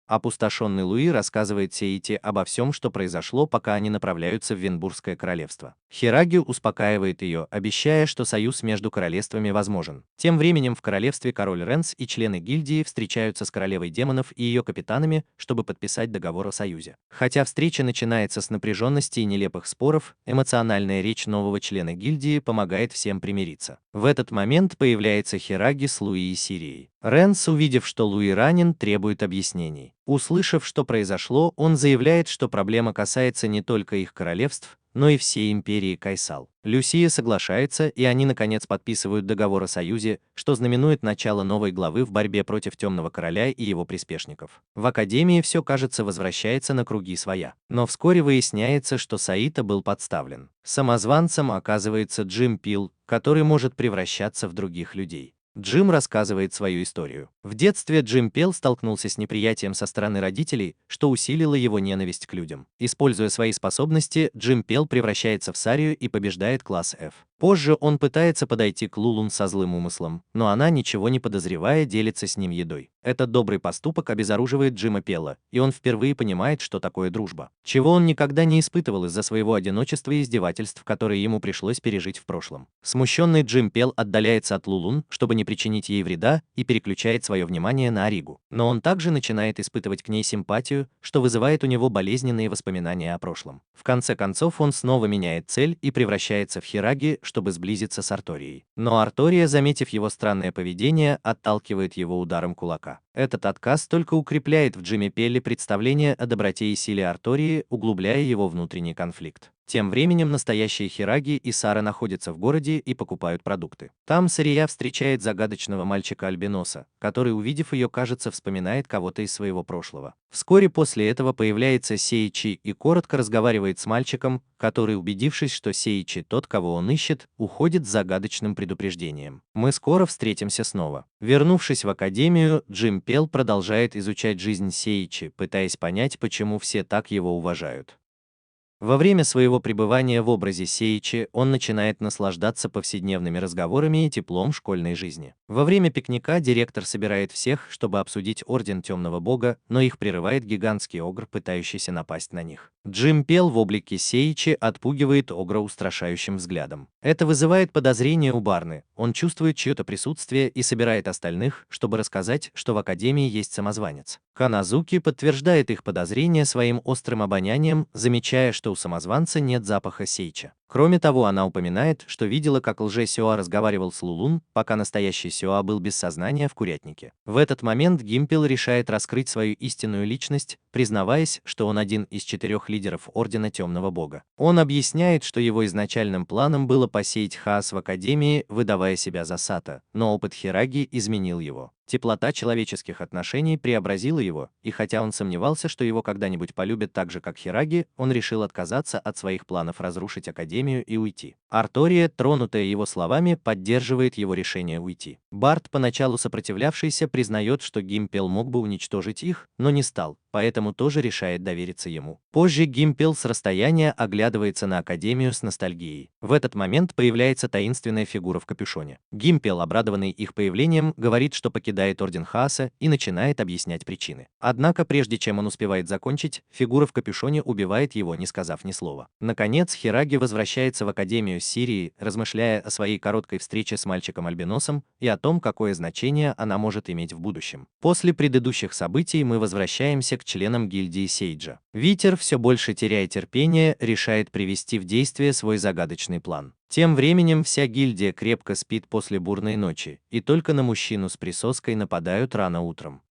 Опустошенный Луи рассказывает Сеити обо всем, что произошло, пока они направляются в Венбургское королевство. Хираги успокаивает ее, обещая, что союз между королевствами возможен. Тем временем в королевстве король Ренс и члены гильдии встречаются с королевой демонов и ее капитанами, чтобы подписать договор о союзе. Хотя встреча начинается с напряженности и нелепых споров, эмоциональная речь нового члена гильдии помогает всем примириться. В этот момент появляется Хираги с Луи и Сирией. Ренс, увидев, что Луи ранен, требует объяснений. Услышав, что произошло, он заявляет, что проблема касается не только их королевств, но и всей империи Кайсал. Люсия соглашается, и они наконец подписывают договор о союзе, что знаменует начало новой главы в борьбе против Темного Короля и его приспешников. В Академии все, кажется, возвращается на круги своя. Но вскоре выясняется, что Саита был подставлен. Самозванцем оказывается Джим Пил, который может превращаться в других людей. Джим рассказывает свою историю. В детстве Джим Пел столкнулся с неприятием со стороны родителей, что усилило его ненависть к людям. Используя свои способности, Джим Пел превращается в Сарию и побеждает класс F. Позже он пытается подойти к Лулун со злым умыслом, но она, ничего не подозревая, делится с ним едой. Этот добрый поступок обезоруживает Джима Пела, и он впервые понимает, что такое дружба, чего он никогда не испытывал из-за своего одиночества и издевательств, которые ему пришлось пережить в прошлом. Смущенный Джим Пел отдаляется от Лулун, чтобы не причинить ей вреда, и переключает свое внимание на Аригу. Но он также начинает испытывать к ней симпатию, что вызывает у него болезненные воспоминания о прошлом. В конце концов он снова меняет цель и превращается в Хираги, чтобы сблизиться с Арторией. Но Артория, заметив его странное поведение, отталкивает его ударом кулака. Этот отказ только укрепляет в Джиме Пелле представление о доброте и силе Артории, углубляя его внутренний конфликт. Тем временем настоящие Хираги и Сара находятся в городе и покупают продукты. Там Сария встречает загадочного мальчика-альбиноса, который, увидев ее, кажется, вспоминает кого-то из своего прошлого. Вскоре после этого появляется Сеичи и коротко разговаривает с мальчиком, который, убедившись, что Сеичи тот, кого он ищет, уходит с загадочным предупреждением. Мы скоро встретимся снова. Вернувшись в академию, Джим Пел продолжает изучать жизнь Сеичи, пытаясь понять, почему все так его уважают. Во время своего пребывания в образе Сеичи он начинает наслаждаться повседневными разговорами и теплом школьной жизни. Во время пикника директор собирает всех, чтобы обсудить Орден Темного Бога, но их прерывает гигантский огр, пытающийся напасть на них. Джим Пел в облике Сеичи отпугивает огра устрашающим взглядом. Это вызывает подозрение у Барны, он чувствует чье-то присутствие и собирает остальных, чтобы рассказать, что в Академии есть самозванец. Каназуки подтверждает их подозрения своим острым обонянием, замечая, что у самозванца нет запаха Сейча. Кроме того, она упоминает, что видела, как лже-Сюа разговаривал с Лулун, пока настоящий Сюа был без сознания в курятнике. В этот момент Гимпел решает раскрыть свою истинную личность, признаваясь, что он один из 4 лидеров Ордена Темного Бога. Он объясняет, что его изначальным планом было посеять хаос в Академии, выдавая себя за Сата, но опыт Хираги изменил его. Теплота человеческих отношений преобразила его, и хотя он сомневался, что его когда-нибудь полюбят так же, как Хираги, он решил отказаться от своих планов разрушить Академию и уйти. Артория, тронутая его словами, поддерживает его решение уйти. Барт, поначалу сопротивлявшийся, признает, что Гимпел мог бы уничтожить их, но не стал, поэтому тоже решает довериться ему. Позже Гимпел с расстояния оглядывается на Академию с ностальгией. В этот момент появляется таинственная фигура в капюшоне. Гимпел, обрадованный их появлением, говорит, что покидает Орден Хаоса и начинает объяснять причины. Однако, прежде чем он успевает закончить, фигура в капюшоне убивает его, не сказав ни слова. Наконец, Хираги возвращается в Академию Сирии, размышляя о своей короткой встрече с мальчиком-альбиносом и о том, какое значение она может иметь в будущем. После предыдущих событий мы возвращаемся к членам гильдии Сейджа. Витер, все больше теряя терпение, решает привести в действие свой загадочный план. Тем временем вся гильдия крепко спит после бурной ночи, и только на мужчину с присоской нападают рано утром.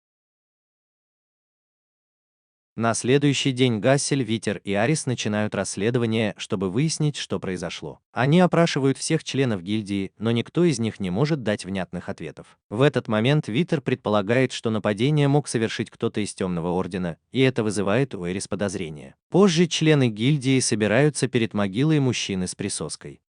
На следующий день Гассель, Витер и Арис начинают расследование, чтобы выяснить, что произошло. Они опрашивают всех членов гильдии, но никто из них не может дать внятных ответов. В этот момент Витер предполагает, что нападение мог совершить кто-то из Темного Ордена, и это вызывает у Эрис подозрения. Позже члены гильдии собираются перед могилой мужчины с присоской.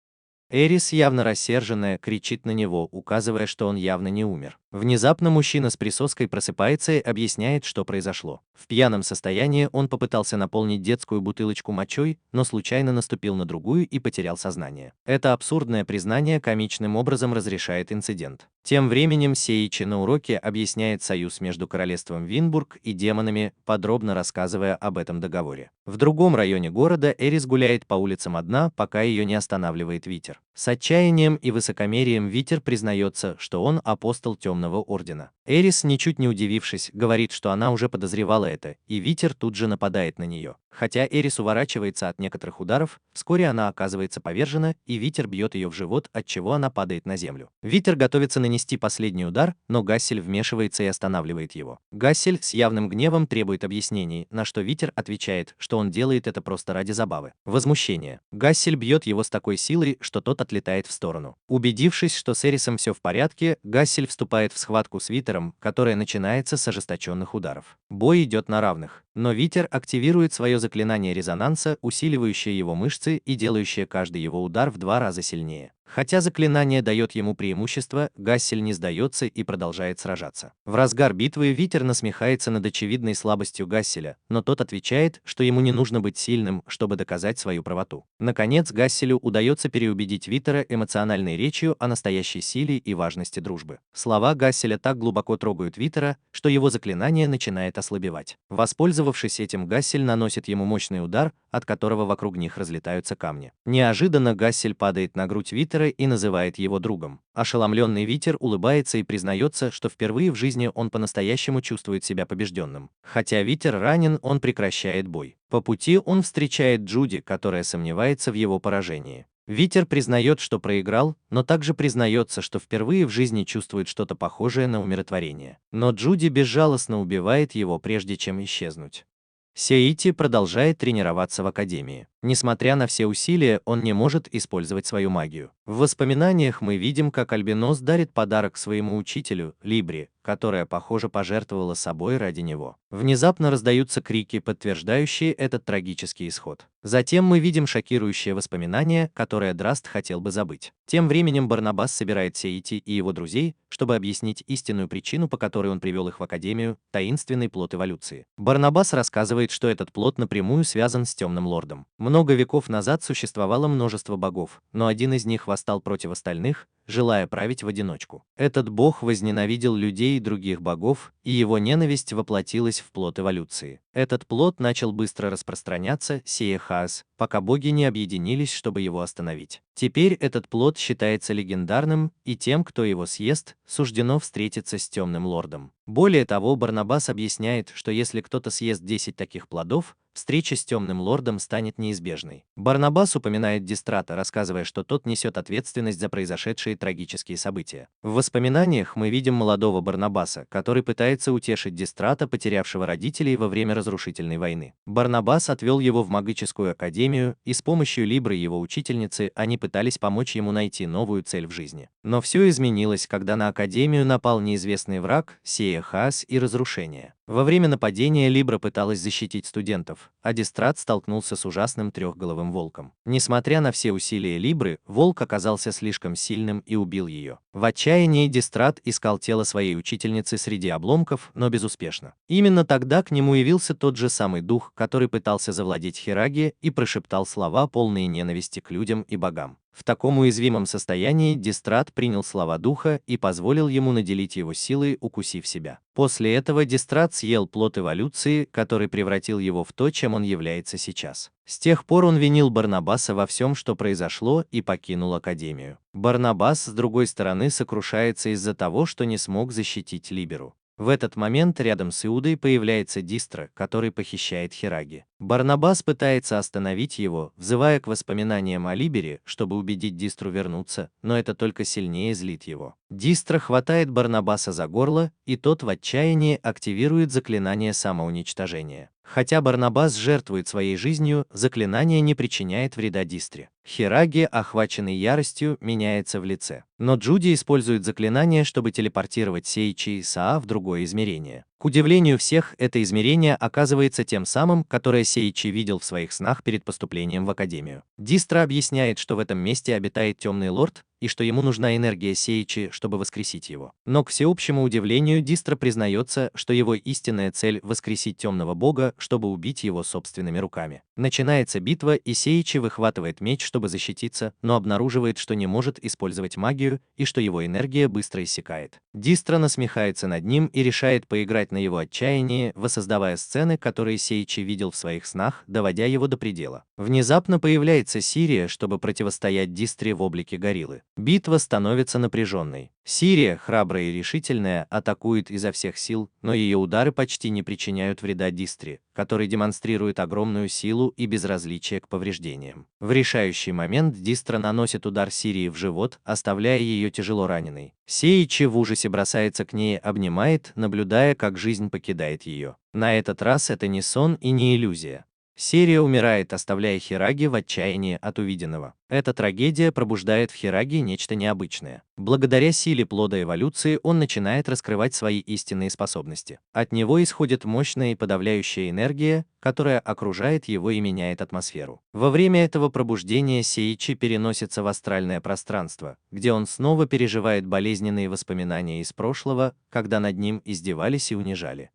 Эрис, явно рассерженная, кричит на него, указывая, что он явно не умер. Внезапно мужчина с присоской просыпается и объясняет, что произошло. В пьяном состоянии он попытался наполнить детскую бутылочку мочой, но случайно наступил на другую и потерял сознание. Это абсурдное признание комичным образом разрешает инцидент. Тем временем Сеичи на уроке объясняет союз между королевством Винбург и демонами, подробно рассказывая об этом договоре. В другом районе города Эрис гуляет по улицам одна, пока ее не останавливает Витер. С отчаянием и высокомерием Витер признается, что он апостол Темного Ордена. Эрис, ничуть не удивившись, говорит, что она уже подозревала это, и Витер тут же нападает на нее. Хотя Эрис уворачивается от некоторых ударов, вскоре она оказывается повержена, и Витер бьет ее в живот, отчего она падает на землю. Витер готовится нанести последний удар, но Гассель вмешивается и останавливает его. Гассель с явным гневом требует объяснений, на что Витер отвечает, что он делает это просто ради забавы. Возмущение. Гассель бьет его с такой силой, что тот отлетает в сторону. Убедившись, что с Эрисом все в порядке, Гассель вступает в схватку с Витером, которая начинается с ожесточенных ударов. Бой идет на равных, но Витер активирует свое заклинание резонанса, усиливающее его мышцы и делающее каждый его удар в 2 раза сильнее. Хотя заклинание дает ему преимущество, Гассель не сдается и продолжает сражаться. В разгар битвы Витер насмехается над очевидной слабостью Гасселя, но тот отвечает, что ему не нужно быть сильным, чтобы доказать свою правоту. Наконец, Гасселю удается переубедить Витера эмоциональной речью о настоящей силе и важности дружбы. Слова Гасселя так глубоко трогают Витера, что его заклинание начинает ослабевать. Воспользовавшись этим, Гассель наносит ему мощный удар, от которого вокруг них разлетаются камни. Неожиданно Гассель падает на грудь Витера и называет его другом. Ошеломленный Витер улыбается и признается, что впервые в жизни он по-настоящему чувствует себя побежденным. Хотя Витер ранен, он прекращает бой. По пути он встречает Джуди, которая сомневается в его поражении. Витер признает, что проиграл, но также признается, что впервые в жизни чувствует что-то похожее на умиротворение. Но Джуди безжалостно убивает его, прежде чем исчезнуть. Сеити продолжает тренироваться в академии. Несмотря на все усилия, он не может использовать свою магию. В воспоминаниях мы видим, как Альбинос дарит подарок своему учителю, Либри, которая, похоже, пожертвовала собой ради него. Внезапно раздаются крики, подтверждающие этот трагический исход. Затем мы видим шокирующее воспоминание, которое Драст хотел бы забыть. Тем временем Барнабас собирает Сеити и его друзей, чтобы объяснить истинную причину, по которой он привел их в Академию, таинственный плод эволюции. Барнабас рассказывает, что этот плод напрямую связан с Темным Лордом. Много веков назад существовало множество богов, но один из них восстал против остальных, желая править в одиночку. Этот бог возненавидел людей и других богов, и его ненависть воплотилась в плод эволюции. Этот плод начал быстро распространяться, сея хаос, пока боги не объединились, чтобы его остановить. Теперь этот плод считается легендарным, и тем, кто его съест, суждено встретиться с Темным Лордом. Более того, Барнабас объясняет, что если кто-то съест 10 таких плодов, встреча с Темным Лордом станет неизбежной. Барнабас упоминает Дистрата, рассказывая, что тот несет ответственность за произошедшие трагические события. В воспоминаниях мы видим молодого Барнабаса, который пытается утешить Дистрата, потерявшего родителей во время разрушительной войны. Барнабас отвел его в магическую академию, и с помощью Либры, его учительницы, они пытались помочь ему найти новую цель в жизни. Но все изменилось, когда на академию напал неизвестный враг, сея хаос и разрушение. Во время нападения Либра пыталась защитить студентов, а Дистрат столкнулся с ужасным трехголовым волком. Несмотря на все усилия Либры, волк оказался слишком сильным и убил ее. В отчаянии Дистрат искал тело своей учительницы среди обломков, но безуспешно. Именно тогда к нему явился тот же самый дух, который пытался завладеть Хираги и прошептал слова, полные ненависти к людям и богам. В таком уязвимом состоянии Дистрат принял слова духа и позволил ему наделить его силой, укусив себя. После этого Дистрат съел плод эволюции, который превратил его в то, чем он является сейчас. С тех пор он винил Барнабаса во всем, что произошло, и покинул Академию. Барнабас, с другой стороны, сокрушается из-за того, что не смог защитить Либеру. В этот момент рядом с Иудой появляется Дистра, который похищает Хираги. Барнабас пытается остановить его, взывая к воспоминаниям о Либере, чтобы убедить Дистру вернуться, но это только сильнее злит его. Дистра хватает Барнабаса за горло, и тот в отчаянии активирует заклинание самоуничтожения. Хотя Барнабас жертвует своей жизнью, заклинание не причиняет вреда Дистре. Хираги, охваченный яростью, меняется в лице. Но Джуди использует заклинание, чтобы телепортировать Сейичи и Саа в другое измерение. К удивлению всех, это измерение оказывается тем самым, которое Сейичи видел в своих снах перед поступлением в Академию. Дистра объясняет, что в этом месте обитает Темный Лорд, и что ему нужна энергия Сейичи, чтобы воскресить его. Но, к всеобщему удивлению, Дистра признается, что его истинная цель – воскресить Темного Бога, чтобы убить его собственными руками. Начинается битва, и Сейичи выхватывает меч, чтобы защититься, но обнаруживает, что не может использовать магию, и что его энергия быстро иссякает. Дистра насмехается над ним и решает поиграть на его отчаянии, воссоздавая сцены, которые Сейичи видел в своих снах, доводя его до предела. Внезапно появляется Сирия, чтобы противостоять Дистре в облике гориллы. Битва становится напряженной. Сирия, храбрая и решительная, атакует изо всех сил, но ее удары почти не причиняют вреда Дистре, который демонстрирует огромную силу и безразличие к повреждениям. В решающий момент Дистра наносит удар Сирии в живот, оставляя ее тяжело раненой. Сейичи в ужасе бросается к ней, обнимает, наблюдая, как жизнь покидает ее. На этот раз это не сон и не иллюзия. Сирия умирает, оставляя Хираги в отчаянии от увиденного. Эта трагедия пробуждает в Хираги нечто необычное. Благодаря силе плода эволюции он начинает раскрывать свои истинные способности. От него исходит мощная и подавляющая энергия, которая окружает его и меняет атмосферу. Во время этого пробуждения Сейичи переносится в астральное пространство, где он снова переживает болезненные воспоминания из прошлого, когда над ним издевались и унижали.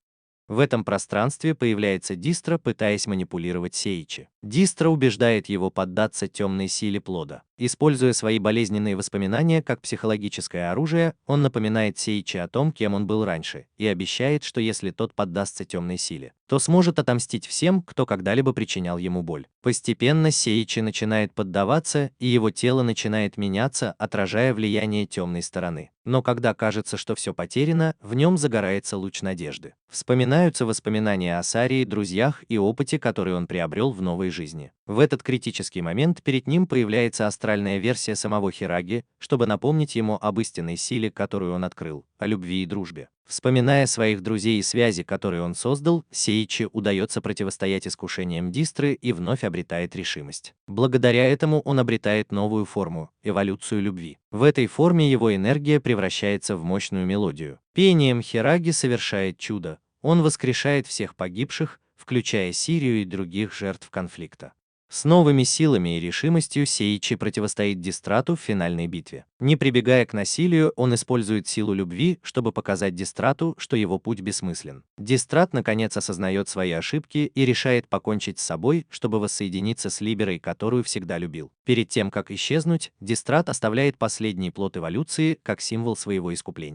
В этом пространстве появляется Дистра, пытаясь манипулировать Сейичи. Дистра убеждает его поддаться темной силе плода. Используя свои болезненные воспоминания как психологическое оружие, он напоминает Сейичи о том, кем он был раньше, и обещает, что если тот поддастся темной силе, то сможет отомстить всем, кто когда-либо причинял ему боль. Постепенно Сейичи начинает поддаваться, и его тело начинает меняться, отражая влияние темной стороны. Но когда кажется, что все потеряно, в нем загорается луч надежды. Вспоминаются воспоминания о Сарии, друзьях и опыте, который он приобрел в новой жизни. В этот критический момент перед ним появляется астральная версия самого Хираги, чтобы напомнить ему об истинной силе, которую он открыл, о любви и дружбе. Вспоминая своих друзей и связи, которые он создал, Сейичи удается противостоять искушениям Дистры и вновь обретает решимость. Благодаря этому он обретает новую форму – эволюцию любви. В этой форме его энергия превращается в мощную мелодию. Пением Хираги совершает чудо. Он воскрешает всех погибших, включая Сирию и других жертв конфликта. С новыми силами и решимостью Сейичи противостоит Дистрату в финальной битве. Не прибегая к насилию, он использует силу любви, чтобы показать Дистрату, что его путь бессмыслен. Дистрат наконец осознает свои ошибки и решает покончить с собой, чтобы воссоединиться с Либерой, которую всегда любил. Перед тем, как исчезнуть, Дистрат оставляет последний плод эволюции как символ своего искупления.